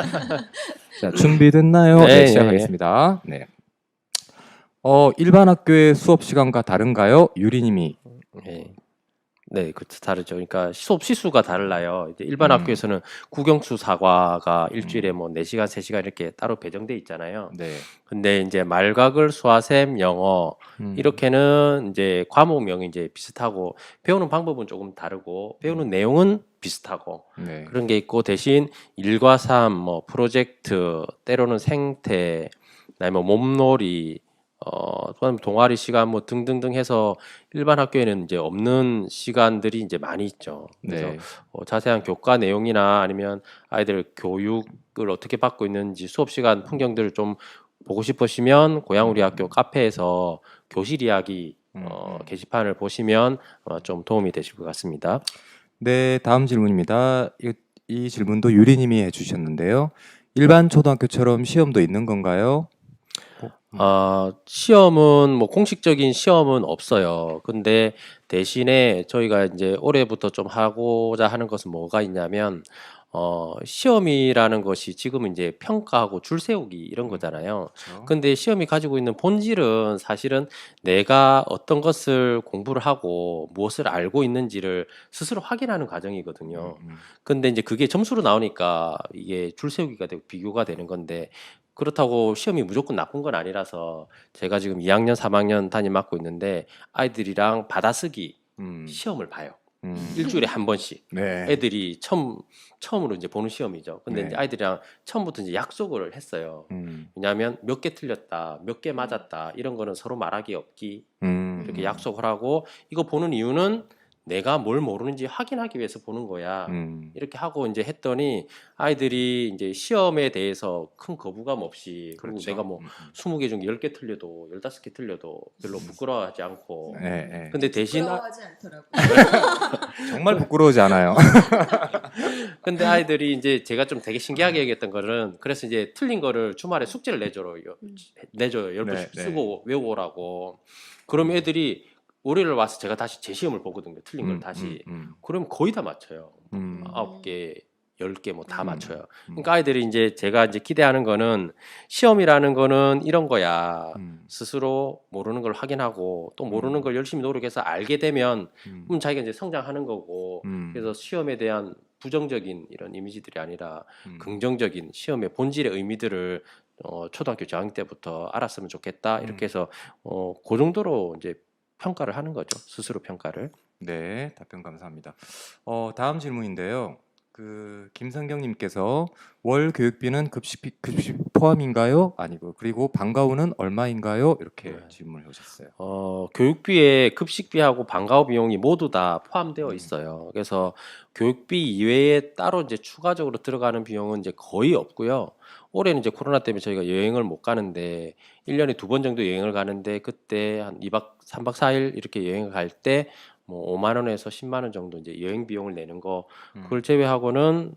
자, 준비됐나요? 네, 시작하겠습니다. 네. 일반 학교의 수업 시간과 다른가요? 유리님이. 네. 네, 그 다르죠. 그러니까 수업 시수가 달라요. 이제 일반 학교에서는 국영수 사과가 일주일에 뭐 4시간, 3시간 이렇게 따로 배정돼 있잖아요. 네. 근데 이제 말과글, 수화샘, 영어 이렇게는 이제 과목명이 이제 비슷하고 배우는 방법은 조금 다르고 배우는 내용은 비슷하고 네. 그런 게 있고 대신 1과 3, 뭐 프로젝트, 때로는 생태, 그다음에 뭐 몸놀이, 또는 동아리 시간 뭐 등등등 해서 일반 학교에는 이제 없는 시간들이 이제 많이 있죠. 그래서 네. 자세한 교과 내용이나 아니면 아이들 교육을 어떻게 받고 있는지 수업 시간 풍경들을 좀 보고 싶으시면 고향 우리 학교 카페에서 교실 이야기 게시판을 보시면 아마 좀 도움이 되실 것 같습니다. 네, 다음 질문입니다. 이 질문도 유리님이 해주셨는데요. 일반 초등학교처럼 시험도 있는 건가요? 시험은 뭐 공식적인 시험은 없어요. 근데 대신에 저희가 이제 올해부터 좀 하고자 하는 것은 뭐가 있냐면 시험이라는 것이 지금은 이제 평가하고 줄 세우기 이런 거잖아요. 그렇죠. 근데 시험이 가지고 있는 본질은 사실은 내가 어떤 것을 공부를 하고 무엇을 알고 있는지를 스스로 확인하는 과정이거든요. 근데 이제 그게 점수로 나오니까 이게 줄 세우기가 되고 비교가 되는 건데 그렇다고 시험이 무조건 나쁜 건 아니라서 제가 지금 2학년, 3학년 담임 맡고 있는데 아이들이랑 받아쓰기 시험을 봐요. 일주일에 한 번씩. 네. 애들이 처음으로 이제 보는 시험이죠. 근데 네. 이제 아이들이랑 처음부터 이제 약속을 했어요. 왜냐하면 몇 개 틀렸다, 몇 개 맞았다 이런 거는 서로 말하기 없기 이렇게 약속을 하고 이거 보는 이유는 내가 뭘 모르는지 확인하기 위해서 보는 거야. 이렇게 하고 이제 했더니 아이들이 이제 시험에 대해서 큰 거부감 없이 그리고 그렇죠. 내가 뭐 20개 중 10개 틀려도 15개 틀려도 별로 부끄러워하지 않고 네, 네. 근데 대신 부끄러워하지 않더라고. 정말 부끄러우지 않아요. 근데 아이들이 이제 제가 좀 되게 신기하게 얘기했던 거는 그래서 이제 틀린 거를 주말에 숙제를 내줘요. 10번씩 네. 쓰고 외우고 오라고. 그럼 애들이 월요일 와서 제가 다시 제 시험을 보거든요. 틀린 걸 다시. 그럼 거의 다 맞춰요. 9개, 10개 뭐 다 맞춰요. 그러니까 아이들이 이제 제가 이제 기대하는 거는 시험이라는 거는 이런 거야. 스스로 모르는 걸 확인하고 또 모르는 걸 열심히 노력해서 알게 되면 그럼 자기가 이제 성장하는 거고 그래서 시험에 대한 부정적인 이런 이미지들이 아니라 긍정적인 시험의 본질의 의미들을 초등학교 저학년 때부터 알았으면 좋겠다. 이렇게 해서 그 정도로 이제 평가를 하는 거죠. 스스로 평가를. 네, 답변 감사합니다. 다음 질문인데요. 김성경님께서 월 교육비는 급식 포함인가요? 아니고 그리고 방과 후는 얼마인가요? 이렇게 질문을 하셨어요. 교육비에 급식비하고 방과후 비용이 모두 다 포함되어 있어요. 그래서 교육비 이외에 따로 이제 추가적으로 들어가는 비용은 이제 거의 없고요. 올해는 이제 코로나 때문에 저희가 여행을 못 가는데 1년에 2번 정도 여행을 가는데 그때 한 3박 4일 이렇게 여행을 갈 때 뭐 5만 원에서 10만 원 정도 이제 여행 비용을 내는 거 그걸 제외하고는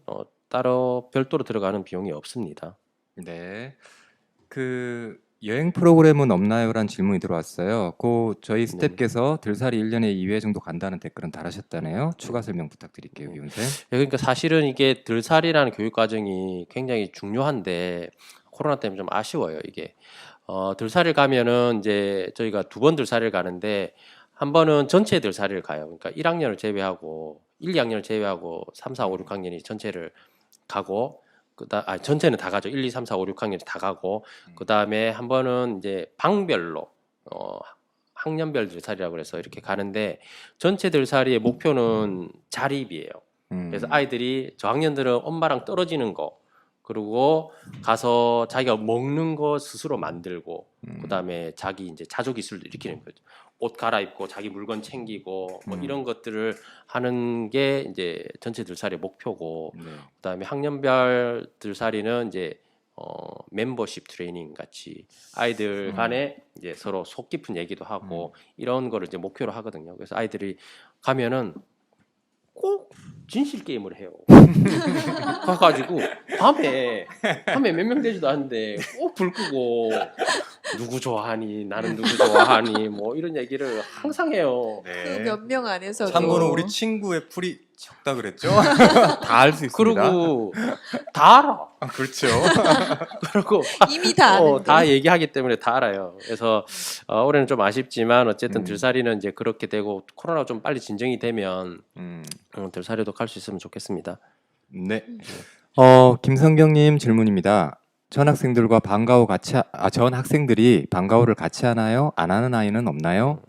따로 별도로 들어가는 비용이 없습니다. 네. 여행 프로그램은 없나요?라는 질문이 들어왔어요. 저희 스태프께서 들살이 1년에 2회 정도 간다는 댓글은 달으셨다네요. 추가 설명 부탁드릴게요, 위원생. 그러니까 사실은 이게 들살이라는 교육 과정이 굉장히 중요한데 코로나 때문에 좀 아쉬워요, 이게. 들살을 가면은 이제 저희가 2번 들살을 가는데 한 번은 전체 들살이를 가요. 그러니까 1학년을 제외하고 1, 2학년을 제외하고 3, 4, 5, 6학년이 전체를 가고 전체는 다 가죠. 1, 2, 3, 4, 5, 6학년이 다 가고 그다음에 한 번은 이제 방별로 학년별 들살이라고 해서 이렇게 가는데 전체 들살이의 목표는 자립이에요. 그래서 아이들이 저학년들은 엄마랑 떨어지는 거 그리고 가서 자기가 먹는 거 스스로 만들고 그다음에 자기 이제 자조 기술도 일으키는 거죠. 옷 갈아입고 자기 물건 챙기고 뭐 이런 것들을 하는 게 이제 전체 들살이의 목표고 그다음에 학년별 들살이는 이제 멤버십 트레이닝 같이 아이들 간에 이제 서로 속 깊은 얘기도 하고 이런 거를 이제 목표로 하거든요. 그래서 아이들이 가면은 꼭 진실 게임을 해요. 가가지고 밤에 몇 명 되지도 않는데 꼭 불 끄고 누구 좋아하니 나는 누구 좋아하니 뭐 이런 얘기를 항상 해요. 그 몇 명 안에서 참고로 우리 친구의 풀이 적다 그랬죠? 다 알 수 있습니다. 그리고 다 알아. 그렇죠. 그리고 이미 다 아는데. 다 얘기하기 때문에 다 알아요. 그래서 올해는 좀 아쉽지만 어쨌든 들살이는 이제 그렇게 되고 코로나가 좀 빨리 진정이 되면 들살이도 갈 수 있으면 좋겠습니다. 네. 김성경님 질문입니다. 전 학생들과 전 학생들이 방과후를 같이 하나요? 안 하는 아이는 없나요?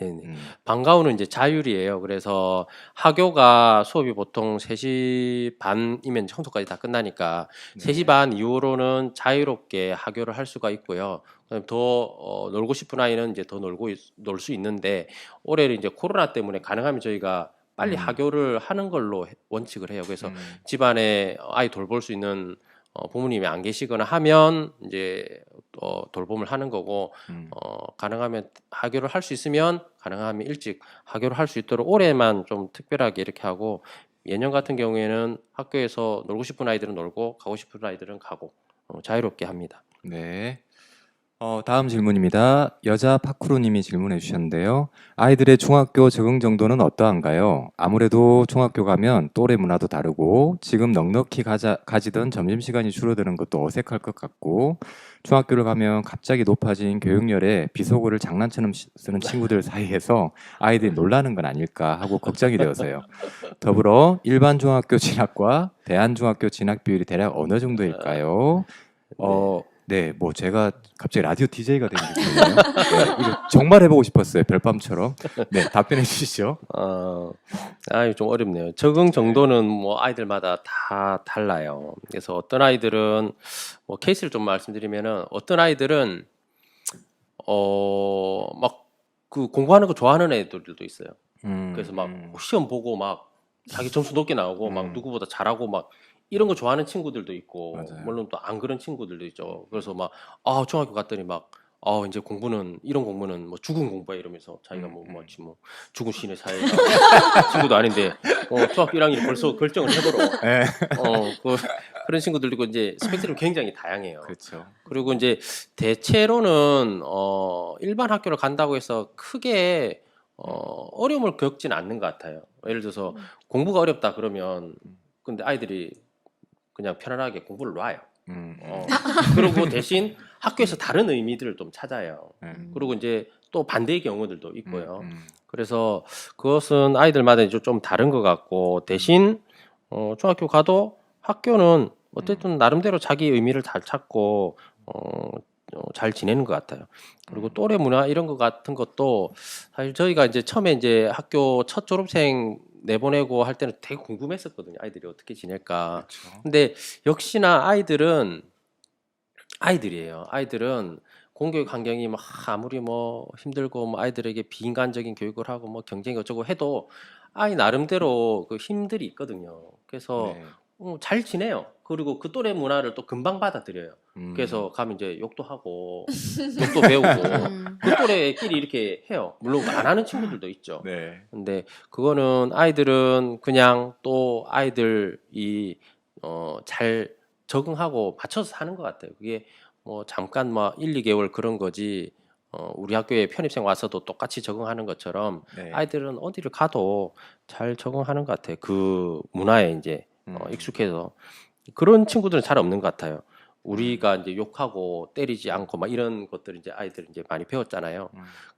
네네. 방과후는 이제 자율이에요. 그래서 학교가 수업이 보통 3시 반이면 청소까지 다 끝나니까 네. 3시 반 이후로는 자유롭게 학교를 할 수가 있고요. 그다음에 더 놀고 싶은 아이는 이제 더 놀 수 있는데 올해는 이제 코로나 때문에 가능하면 저희가 빨리 학교를 하는 걸로 원칙을 해요. 그래서 집안에 아이 돌볼 수 있는 부모님이 안 계시거나 하면 이제 돌봄을 하는 거고 가능하면 학교를 할 수 있으면 가능하면 일찍 학교를 할 수 있도록 올해만 좀 특별하게 이렇게 하고 예년 같은 경우에는 학교에서 놀고 싶은 아이들은 놀고 가고 싶은 아이들은 가고 자유롭게 합니다. 네. 다음 질문입니다. 여자 파쿠르님이 질문해 주셨는데요. 아이들의 중학교 적응 정도는 어떠한가요? 아무래도 중학교 가면 또래 문화도 다르고 지금 넉넉히 가지던 점심시간이 줄어드는 것도 어색할 것 같고 중학교를 가면 갑자기 높아진 교육열에 비속어를 장난처럼 쓰는 친구들 사이에서 아이들이 놀라는 건 아닐까 하고 걱정이 되어서요. 더불어 일반 중학교 진학과 대한 중학교 진학 비율이 대략 어느 정도일까요? 네, 뭐 제가 갑자기 라디오 DJ가 된 기분이에요. 네, 이거 정말 해보고 싶었어요, 별밤처럼. 네, 답변해 주시죠. 이거 좀 어렵네요. 적응 정도는 뭐 아이들마다 다 달라요. 그래서 어떤 아이들은 뭐 케이스를 좀 말씀드리면은 어떤 아이들은 막 그 공부하는 거 좋아하는 애들도 있어요. 그래서 막 시험 보고 막 자기 점수 높게 나오고 막 누구보다 잘하고 막 이런 거 좋아하는 친구들도 있고 맞아요. 물론 또 안 그런 친구들도 있죠. 그래서 막 중학교 갔더니 막 이제 공부는 이런 공부는 뭐 죽은 공부야 이러면서 자기가 뭐 죽은 신의 사회가 친구도 아닌데 중학교 1학년 벌써 결정을 해버려. 네. 그런 친구들도 있고 이제 스펙트럼이 굉장히 다양해요. 그렇죠. 그리고 이제 대체로는 일반 학교를 간다고 해서 크게 어려움을 겪진 않는 것 같아요. 예를 들어서 공부가 어렵다 그러면 근데 아이들이 그냥 편안하게 공부를 놔요. 그리고 대신 학교에서 다른 의미들을 좀 찾아요. 그리고 이제 또 반대의 경우들도 있고요. 그래서 그것은 아이들마다 이제 좀 다른 것 같고 대신 중학교 가도 학교는 어쨌든 나름대로 자기 의미를 잘 찾고 잘 지내는 것 같아요. 그리고 또래 문화 이런 것 같은 것도 사실 저희가 이제 처음에 이제 학교 첫 졸업생 내보내고 할 때는 되게 궁금했었거든요. 아이들이 어떻게 지낼까. 그렇죠. 근데 역시나 아이들이에요. 아이들은 공교육 환경이 막 아무리 뭐 힘들고 뭐 아이들에게 비인간적인 교육을 하고 뭐 경쟁이 어쩌고 해도 아이 나름대로 그 힘들이 있거든요. 그래서 네. 잘 지내요. 그리고 그 또래 문화를 또 금방 받아들여요. 그래서 가면 이제 욕도 하고 욕도 배우고 그 또래끼리 이렇게 해요. 물론 안 하는 친구들도 있죠. 네. 근데 그거는 아이들은 그냥 또 아이들이 잘 적응하고 맞춰서 사는 것 같아요. 그게 뭐 잠깐 뭐 1, 2개월 그런 거지. 우리 학교에 편입생 와서도 똑같이 적응하는 것처럼 네. 아이들은 어디를 가도 잘 적응하는 것 같아요. 그 문화에 이제 익숙해서 그런 친구들은 잘 없는 것 같아요. 우리가 이제 욕하고 때리지 않고 막 이런 것들 이제 아이들 이제 많이 배웠잖아요.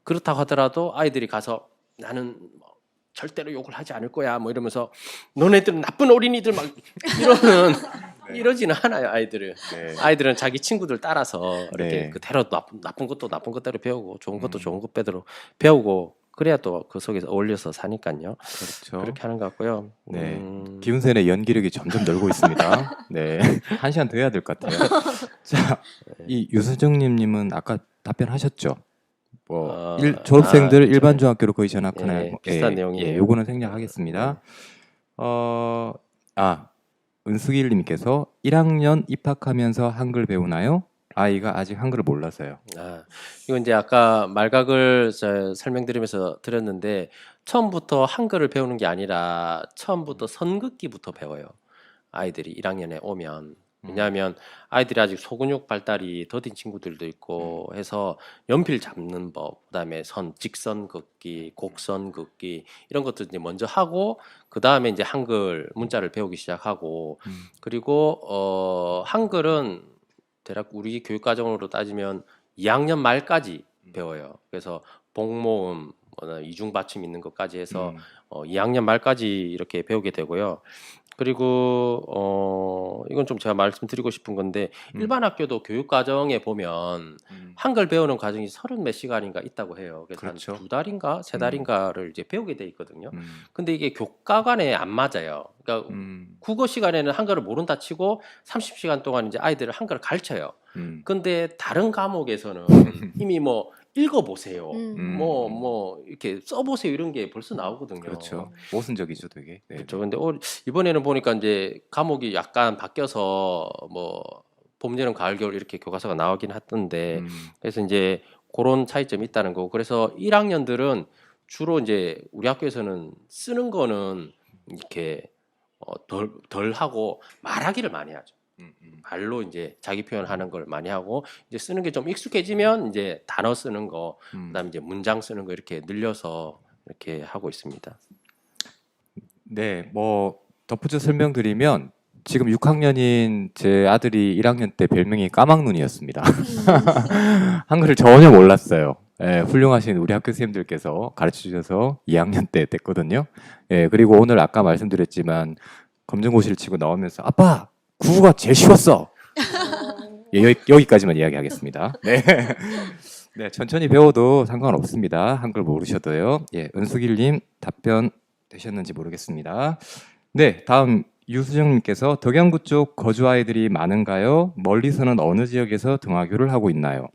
그렇다고 하더라도 아이들이 가서 나는 뭐 절대로 욕을 하지 않을 거야 뭐 이러면서 너네들은 나쁜 어린이들 막 이러는 이러지는 않아요. 아이들은 네. 아이들은 자기 친구들 따라서 이렇게 네. 그대로 나쁜 것도 나쁜 것대로 배우고 좋은 것도 좋은 것대로 배우고 그래야 또 그 속에서 어울려서 사니까요. 그렇죠. 그렇게 하는 것 같고요. 네. 기훈센의 연기력이 점점 늘고 있습니다. 네. 1시간 더 해야 될 것 같아요. 자, 이 유수정님은 아까 답변하셨죠? 뭐 졸업생들 일반 중학교로 거의 전학하나요? 예, 비슷한 내용이에요. 요거는 생략하겠습니다. 은숙이님께서 1학년 입학하면서 한글 배우나요? 아이가 아직 한글을 몰라서요. 이건 이제 아까 말각을 설명드리면서 드렸는데 처음부터 한글을 배우는 게 아니라 처음부터 선긋기부터 배워요. 아이들이 1학년에 오면 왜냐하면 아이들이 아직 소근육 발달이 더딘 친구들도 있고 해서 연필 잡는 법, 그다음에 직선 긋기, 곡선 긋기 이런 것들 이제 먼저 하고 그 다음에 이제 한글 문자를 배우기 시작하고 그리고 한글은 대략 우리 교육 과정으로 따지면 2학년 말까지 배워요. 그래서 복모음, 이중 받침 있는 것까지 해서 2학년 말까지 이렇게 배우게 되고요. 그리고 이건 좀 제가 말씀드리고 싶은 건데 일반 학교도 교육 과정에 보면 한글 배우는 과정이 30몇 시간인가 있다고 해요. 그래서 그렇죠. 한 2달인가 3달인가를 이제 배우게 돼 있거든요. 근데 이게 교과 간에 안 맞아요. 그러니까 국어 시간에는 한글을 모른다 치고 30시간 동안 이제 아이들을 한글을 가르쳐요. 근데 다른 과목에서는 이미 뭐 읽어보세요. 뭐 이렇게 써보세요 이런 게 벌써 나오거든요. 그렇죠. 모순적이죠, 되게. 네. 그렇죠. 근데 이번에는 보니까 이제 과목이 약간 바뀌어서 뭐 봄, 여름, 가을, 겨울 이렇게 교과서가 나오긴 하던데 그래서 이제 그런 차이점이 있다는 거고 그래서 1학년들은 주로 이제 우리 학교에서는 쓰는 거는 이렇게 덜 하고 말하기를 많이 하죠. 말로 이제 자기 표현하는 걸 많이 하고 이제 쓰는 게 좀 익숙해지면 이제 단어 쓰는 거, 그다음에 이제 문장 쓰는 거 이렇게 늘려서 이렇게 하고 있습니다. 네, 뭐 덧붙여 설명드리면 지금 6학년인 제 아들이 1학년 때 별명이 까막눈이었습니다. 한글을 전혀 몰랐어요. 예, 훌륭하신 우리 학교 선생님들께서 가르쳐 주셔서 2학년 때 됐거든요. 예, 그리고 오늘 아까 말씀드렸지만 검정고시를 치고 나오면서 아빠 국어가 제일 쉬웠어. 예, 여기까지만 이야기하겠습니다. 네. 네, 천천히 배워도 상관없습니다. 한글 모르셔도요. 예, 은수길님 답변 되셨는지 모르겠습니다. 네, 다음 유수정님께서 덕양구 쪽 거주 아이들이 많은가요? 멀리서는 어느 지역에서 등하교를 하고 있나요?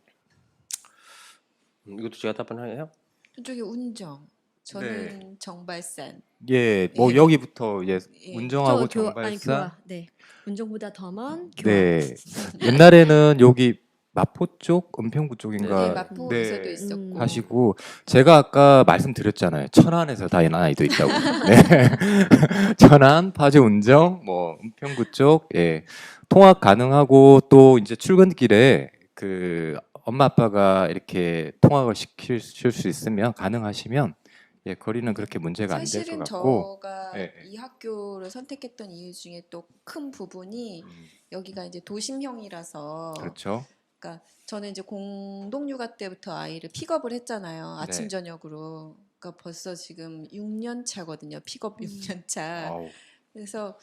이것도 제가 답변해요? 저쪽에 운정, 저는 정발산. 예, 뭐 예. 여기부터 예, 예. 운정하고 아니 정발산. 교화. 네. 운정보다 더 먼 교화. 네, 옛날에는 여기 마포 쪽, 은평구 쪽인가 네, 마포에서도 네, 있었고. 하시고 제가 아까 말씀드렸잖아요. 천안에서 다닌 아이도 있다고. 네. 천안, 파주, 운정, 뭐 은평구 쪽, 예, 통학 가능하고 또 이제 출근길에 그 엄마 아빠가 이렇게 통학을 시킬 수 있으면 가능하시면 예, 거리는 그렇게 문제가 안 될 것 사실은 같고. 저가 예, 예. 이 학교를 선택했던 이유 중에 또 큰 부분이 여기가 이제 도심형이라서 그렇죠. 그러니까 저는 이제 공동육아 때부터 아이를 픽업을 했잖아요. 아침 네. 저녁으로. 그러니까 벌써 지금 6년 차거든요. 픽업 6년 차. 아우. 그래서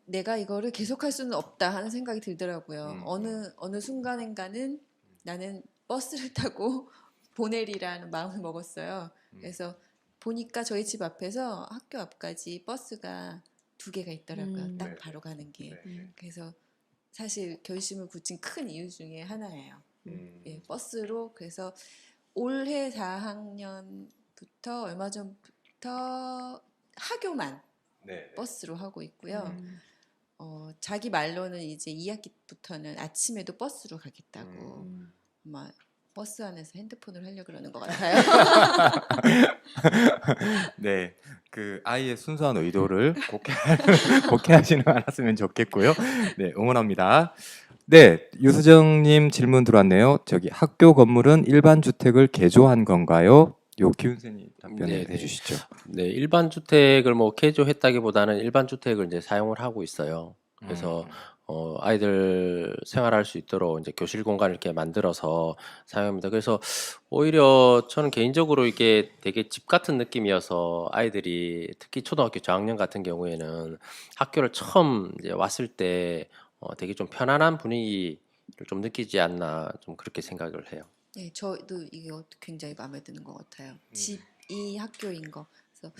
내가 이거를 계속할 수는 없다 하는 생각이 들더라고요. 어느 순간인가는 나는 버스를 타고 보내리라는 마음을 먹었어요. 그래서 보니까 저희 집 앞에서 학교 앞까지 버스가 2개가 있더라고요. 딱 네. 바로 가는 게. 네. 그래서 사실 결심을 굳힌 큰 이유 중에 하나예요. 예, 버스로. 그래서 올해 4학년부터 얼마 전부터 학교만 네. 버스로 하고 있고요. 자기 말로는 이제 2학기부터는 아침에도 버스로 가겠다고. 아마 버스 안에서 핸드폰을 하려고 그러는 것 같아요. 네, 그 아이의 순수한 의도를 곡해하지는 않았으면 좋겠고요. 네, 응원합니다. 네, 유수정님 질문 들어왔네요. 저기 학교 건물은 일반 주택을 개조한 건가요? 요 기훈생님 답변해 네, 주시죠. 네, 일반 주택을 뭐 개조했다기보다는 일반 주택을 이제 사용을 하고 있어요. 그래서 아이들 생활할 수 있도록 이제 교실 공간을 이렇게 만들어서 사용합니다. 그래서 오히려 저는 개인적으로 이게 되게 집 같은 느낌이어서 아이들이 특히 초등학교 저학년 같은 경우에는 학교를 처음 이제 왔을 때 되게 좀 편안한 분위기를 좀 느끼지 않나 좀 그렇게 생각을 해요. 네, 저도 이게 굉장히 마음에 드는 것 같아요. 집이 학교인 거. 그래서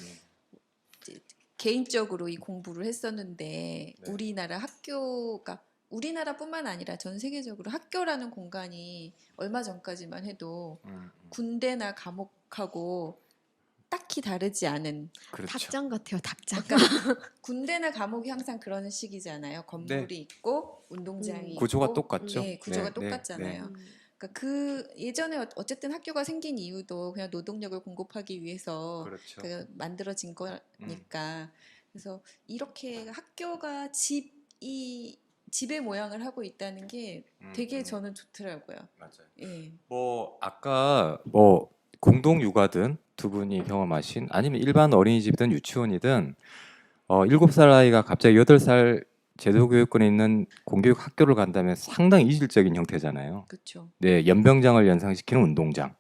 이제 개인적으로 이 공부를 했었는데 우리나라 학교가 우리나라뿐만 아니라 전 세계적으로 학교라는 공간이 얼마 전까지만 해도 군대나 감옥하고 딱히 다르지 않은 그렇죠. 닭장 같아요. 닭장. 그러니까 군대나 감옥이 항상 그런 식이잖아요. 건물이 있고 운동장이 구조가 있고 똑같죠. 네, 구조가 네, 똑같잖아요. 그러니까 그 예전에 어쨌든 학교가 생긴 이유도 그냥 노동력을 공급하기 위해서 그렇죠. 그 만들어진 거니까. 그래서 이렇게 학교가 집이 지배 모양을 하고 있다는 게 되게 저는 좋더라고요. 맞아요. 예. 뭐 아까 뭐 공동 육아든 두 분이 경험하신 아니면 일반 어린이집이든 유치원이든 7살 아이가 갑자기 8살 제도 교육권에 있는 공교육 학교를 간다면 상당히 이질적인 형태잖아요. 그렇죠. 네, 연병장을 연상시키는 운동장.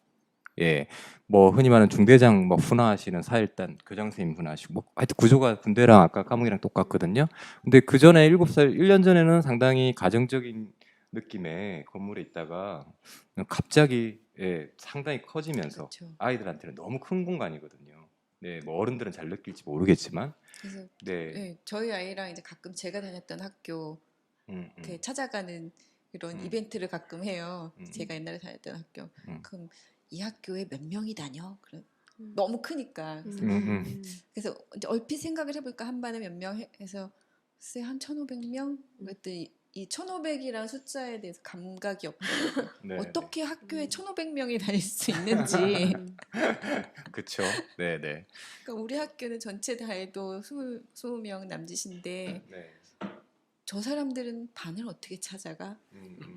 예. 뭐 흔히 말하는 중대장 뭐 훈화하시는 4일단 교장 선생님 훈화하시고 뭐 하여튼 구조가 군대랑 아까 까마귀랑 똑같거든요. 근데 그 전에 7살 1년 전에는 상당히 가정적인 느낌의 건물에 있다가 갑자기 상당히 커지면서 그렇죠. 아이들한테는 너무 큰 공간이거든요. 네, 뭐 어른들은 잘 느낄지 모르겠지만 그래서 네. 예, 저희 아이랑 이제 가끔 제가 다녔던 학교 이렇게 찾아가는 이런 이벤트를 가끔 해요. 제가 옛날에 다녔던 학교. 그럼 이 학교에 몇 명이 다녀? 그럼 너무 크니까. 그래서 이제 얼핏 생각을 해볼까 한 반에 몇 명 해서 글쎄 한 1,500명? 그랬더니 이 1,500이라는 숫자에 대해서 감각이 없더라고요. 네, 어떻게 학교에 1,500명이 다닐 수 있는지. 그렇죠. 네, 네. 그러니까 우리 학교는 전체 다 해도 20명 남짓인데 네. 저 사람들은 반을 어떻게 찾아가?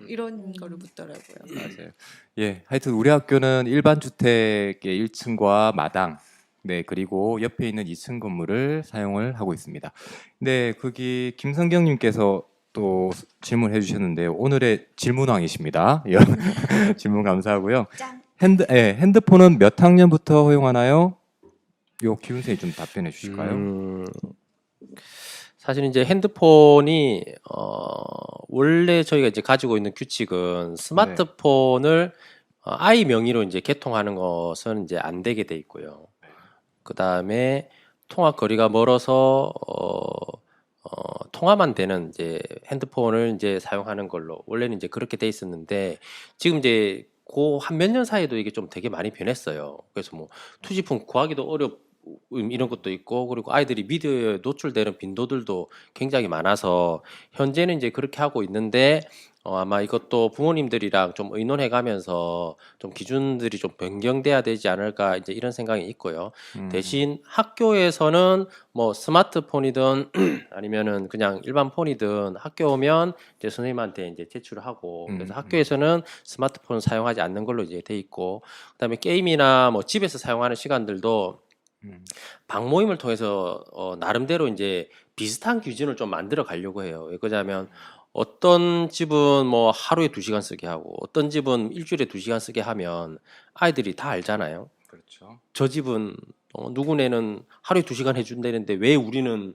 이런 거를 묻더라고요. 맞아요. 예, 하여튼 우리 학교는 일반 주택의 1층과 마당, 네 그리고 옆에 있는 2층 건물을 사용을 하고 있습니다. 네, 거기 김성경님께서 또 질문해 주셨는데요. 오늘의 질문왕이십니다. 질문 감사하고요. 짠. 핸드폰은 몇 학년부터 허용하나요? 요 기훈 선생님 좀 답변해 주실까요? 사실 이제 핸드폰이 원래 저희가 이제 가지고 있는 규칙은 스마트폰을 아이 명의로 이제 개통하는 것은 이제 안 되게 돼 있고요. 그 다음에 통화 거리가 멀어서 통화만 되는 이제 핸드폰을 이제 사용하는 걸로 원래는 이제 그렇게 돼 있었는데 지금 이제 그 한 몇 년 사이에도 이게 좀 되게 많이 변했어요. 그래서 뭐 투지품 구하기도 이런 것도 있고 그리고 아이들이 미디어에 노출되는 빈도들도 굉장히 많아서 현재는 이제 그렇게 하고 있는데 아마 이것도 부모님들이랑 좀 의논해 가면서 좀 기준들이 좀 변경돼야 되지 않을까 이제 이런 생각이 있고요. 대신 학교에서는 뭐 스마트폰이든 아니면은 그냥 일반 폰이든 학교 오면 이제 선생님한테 이제 제출을 하고 그래서 학교에서는 스마트폰 사용하지 않는 걸로 이제 돼 있고 그다음에 게임이나 뭐 집에서 사용하는 시간들도 방모임을 통해서 나름대로 이제 비슷한 기준을 좀 만들어 가려고 해요. 왜 그러냐면 어떤 집은 뭐 하루에 2시간 쓰게 하고 어떤 집은 일주일에 2시간 쓰게 하면 아이들이 다 알잖아요. 그렇죠. 저 집은 누구네는 하루에 2시간 해준다는데 왜 우리는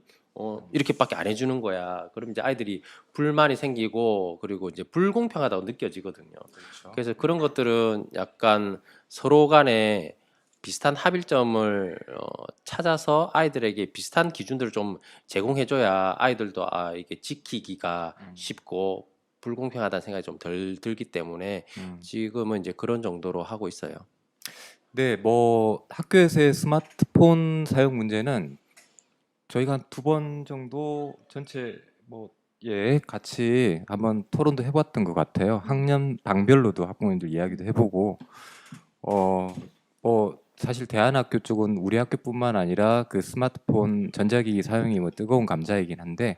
이렇게밖에 안 해주는 거야. 그럼 이제 아이들이 불만이 생기고 그리고 이제 불공평하다고 느껴지거든요. 그렇죠. 그래서 그런 것들은 약간 서로 간에 비슷한 합일점을 찾아서 아이들에게 비슷한 기준들을 좀 제공해줘야 아이들도 이게 지키기가 쉽고 불공평하다는 생각이 좀 덜 들기 때문에 지금은 이제 그런 정도로 하고 있어요. 네, 뭐 학교에서의 스마트폰 사용 문제는 저희가 한 2번 정도 전체 같이 한번 토론도 해봤던 것 같아요. 학년 방별로도 학부모님들 이야기도 해보고 사실 대안학교 쪽은 우리 학교뿐만 아니라 그 스마트폰 전자기기 사용이 뭐 뜨거운 감자이긴 한데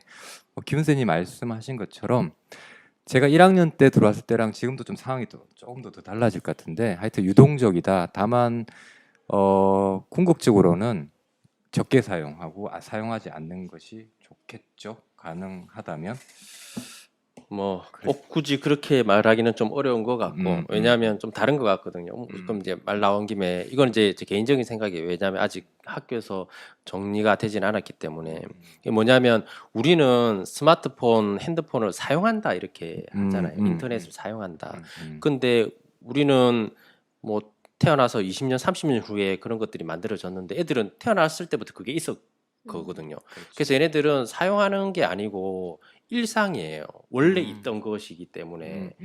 기훈 선생님 말씀하신 것처럼 제가 1학년 때 들어왔을 때랑 지금도 좀 상황이 조금 더 달라질 것 같은데 하여튼 유동적이다. 다만 궁극적으로는 적게 사용하고 사용하지 않는 것이 좋겠죠. 가능하다면. 뭐 꼭 굳이 그렇게 말하기는 좀 어려운 것 같고 왜냐하면 좀 다른 것 같거든요. 그럼 이제 말 나온 김에 이건 이제 제 개인적인 생각이에요. 왜냐하면 아직 학교에서 정리가 되진 않았기 때문에 이게 뭐냐면 우리는 스마트폰, 핸드폰을 사용한다 이렇게 하잖아요. 인터넷을 사용한다. 근데 우리는 뭐 태어나서 20년, 30년 후에 그런 것들이 만들어졌는데 애들은 태어났을 때부터 그게 있었거든요. 그래서 얘네들은 사용하는 게 아니고 일상이에요. 원래 있던 것이기 때문에.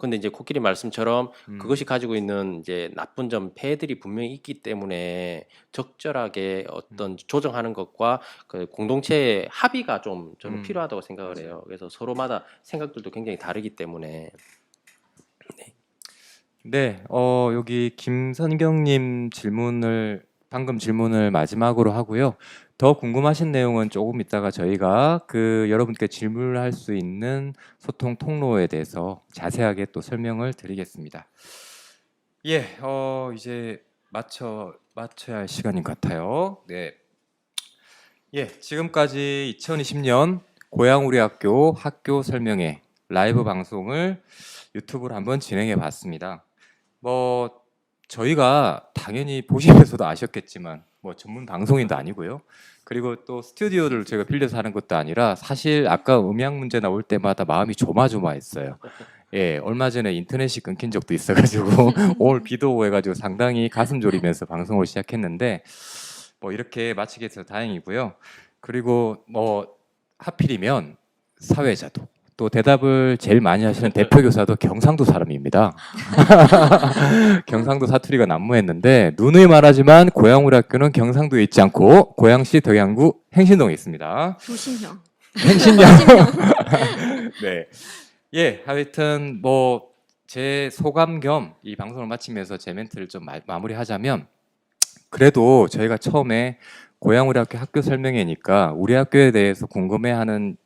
근데 이제 코끼리 말씀처럼 그것이 가지고 있는 이제 나쁜 점, 폐해들이 분명히 있기 때문에 적절하게 어떤 조정하는 것과 그 공동체의 합의가 좀 저는 필요하다고 생각을 해요. 그래서 서로마다 생각들도 굉장히 다르기 때문에. 네, 여기 김선경님 질문을 방금 질문을 마지막으로 하고요. 더 궁금하신 내용은 조금 이따가 저희가 여러분께 질문을 할 수 있는 소통 통로에 대해서 자세하게 또 설명을 드리겠습니다. 예, 이제 맞춰야 할 시간인 것 같아요. 네. 예, 지금까지 2020년 고향 우리 학교 설명회 라이브 방송을 유튜브로 한번 진행해 봤습니다. 저희가 당연히 보시면서도 아셨겠지만 전문 방송인도 아니고요. 그리고 또 스튜디오를 제가 빌려서 하는 것도 아니라 사실 아까 음향 문제 나올 때마다 마음이 조마조마했어요. 예, 얼마 전에 인터넷이 끊긴 적도 있어가지고 오늘 비도 오고 해가지고 상당히 가슴 졸이면서 방송을 시작했는데 이렇게 마치게 돼서 다행이고요. 그리고 하필이면 사회자도 또 대답을 제일 많이 하시는 대표 교사도 경상도 사람입니다. 경상도 사투리가 난무했는데 누누이 말하지만 고향 우리 학교는 경상도에 있지 않고 고양시 덕양구 행신동에 있습니다. 도심형. 행신동. 네. 예, 하여튼 제 소감 겸 이 방송을 마치면서 제 멘트를 좀 마무리하자면 그래도 저희가 처음에 고향 우리 학교 설명회니까 우리 학교에 대해서 궁금해하는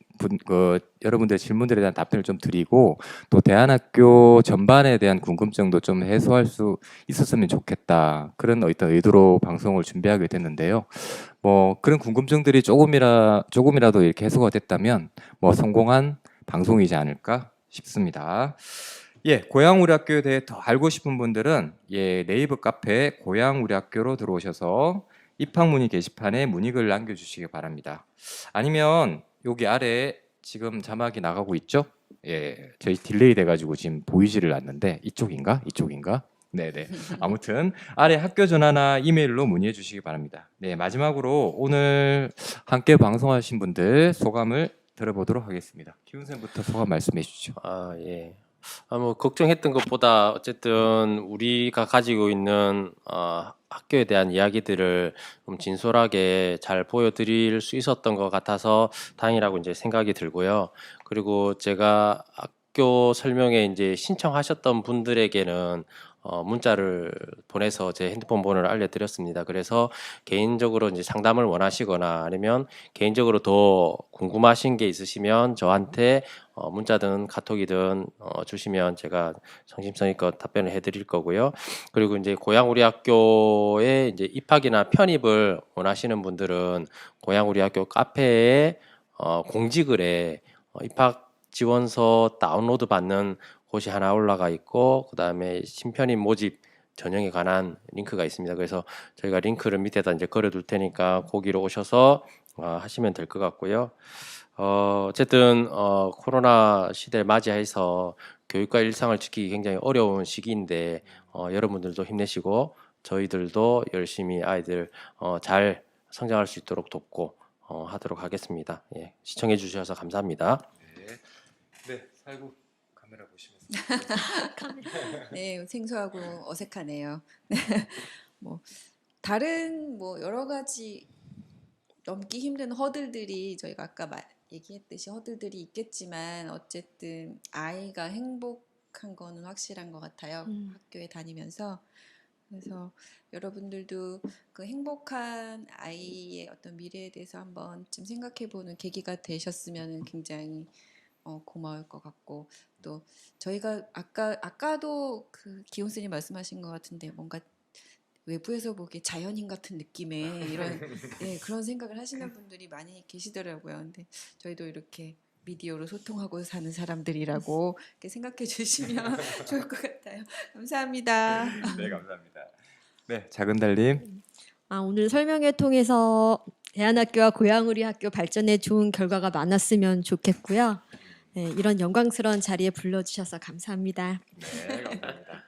여러분들의 질문들에 대한 답변을 좀 드리고 또 대안학교 전반에 대한 궁금증도 좀 해소할 수 있었으면 좋겠다 그런 어떤 의도로 방송을 준비하게 됐는데요. 그런 궁금증들이 조금이라도 이렇게 해소가 됐다면 성공한 방송이지 않을까 싶습니다. 예, 고향 우리 학교에 대해 더 알고 싶은 분들은 네이버 카페 고향 우리 학교로 들어오셔서 입학 문의 게시판에 문의글 남겨주시기 바랍니다. 아니면 여기 아래 지금 자막이 나가고 있죠? 예, 저희 딜레이 돼가지고 지금 보이지를 않는데 이쪽인가? 네네. 아무튼 아래 학교 전화나 이메일로 문의해 주시기 바랍니다. 네, 마지막으로 오늘 함께 방송하신 분들 소감을 들어보도록 하겠습니다. 기훈 쌤부터 소감 말씀해 주시죠. 예. 걱정했던 것보다 어쨌든 우리가 가지고 있는 학교에 대한 이야기들을 좀 진솔하게 잘 보여드릴 수 있었던 것 같아서 다행이라고 이제 생각이 들고요. 그리고 제가 학교 설명에 이제 신청하셨던 분들에게는 문자를 보내서 제 핸드폰 번호를 알려드렸습니다. 그래서 개인적으로 이제 상담을 원하시거나 아니면 개인적으로 더 궁금하신 게 있으시면 저한테 문자든 카톡이든 주시면 제가 성심성의껏 답변을 해드릴 거고요. 그리고 이제 고향 우리 학교에 이제 입학이나 편입을 원하시는 분들은 고향 우리 학교 카페에 공지글에 입학 지원서 다운로드 받는 곳이 하나 올라가 있고 그 다음에 신편입 모집 전형에 관한 링크가 있습니다. 그래서 저희가 링크를 밑에다 이제 걸어둘 테니까 거기로 오셔서 하시면 될 것 같고요. 어쨌든 코로나 시대를 맞이해서 교육과 일상을 지키기 굉장히 어려운 시기인데 여러분들도 힘내시고 저희들도 열심히 아이들 잘 성장할 수 있도록 돕고 하도록 하겠습니다. 예, 시청해 주셔서 감사합니다. 네, 살구 카메라 보시면서. 네, 생소하고 어색하네요. 다른 여러 가지 넘기 힘든 허들들이 저희가 아까 얘기했듯이 허들들이 있겠지만 어쨌든 아이가 행복한 거는 확실한 것 같아요. 학교에 다니면서. 그래서 여러분들도 그 행복한 아이의 어떤 미래에 대해서 한번쯤 생각해보는 계기가 되셨으면 굉장히 고마울 것 같고 또 저희가 아까도 그 기훈 선생님 말씀하신 것 같은데 뭔가 외부에서 보기에 자연인 같은 느낌의 이런 그런 생각을 하시는 분들이 많이 계시더라고요. 근데 저희도 이렇게 미디어로 소통하고 사는 사람들이라고 이렇게 생각해 주시면 좋을 것 같아요. 감사합니다. 네, 감사합니다. 네, 작은 달님. 오늘 설명회 통해서 대안학교와 고향 우리 학교 발전에 좋은 결과가 많았으면 좋겠고요. 네, 이런 영광스러운 자리에 불러주셔서 감사합니다. 네, 감사합니다.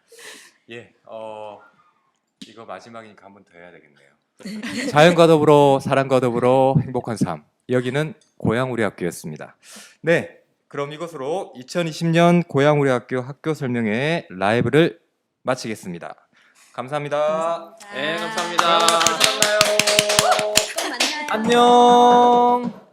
예, 이거 마지막이니까 한 번 더 해야 되겠네요. 자연과 더불어 사람과 더불어 행복한 삶. 여기는 고향 우리 학교였습니다. 네, 그럼 이것으로 2020년 고향 우리 학교 설명회 라이브를 마치겠습니다. 감사합니다. 네, 감사합니다. 안녕.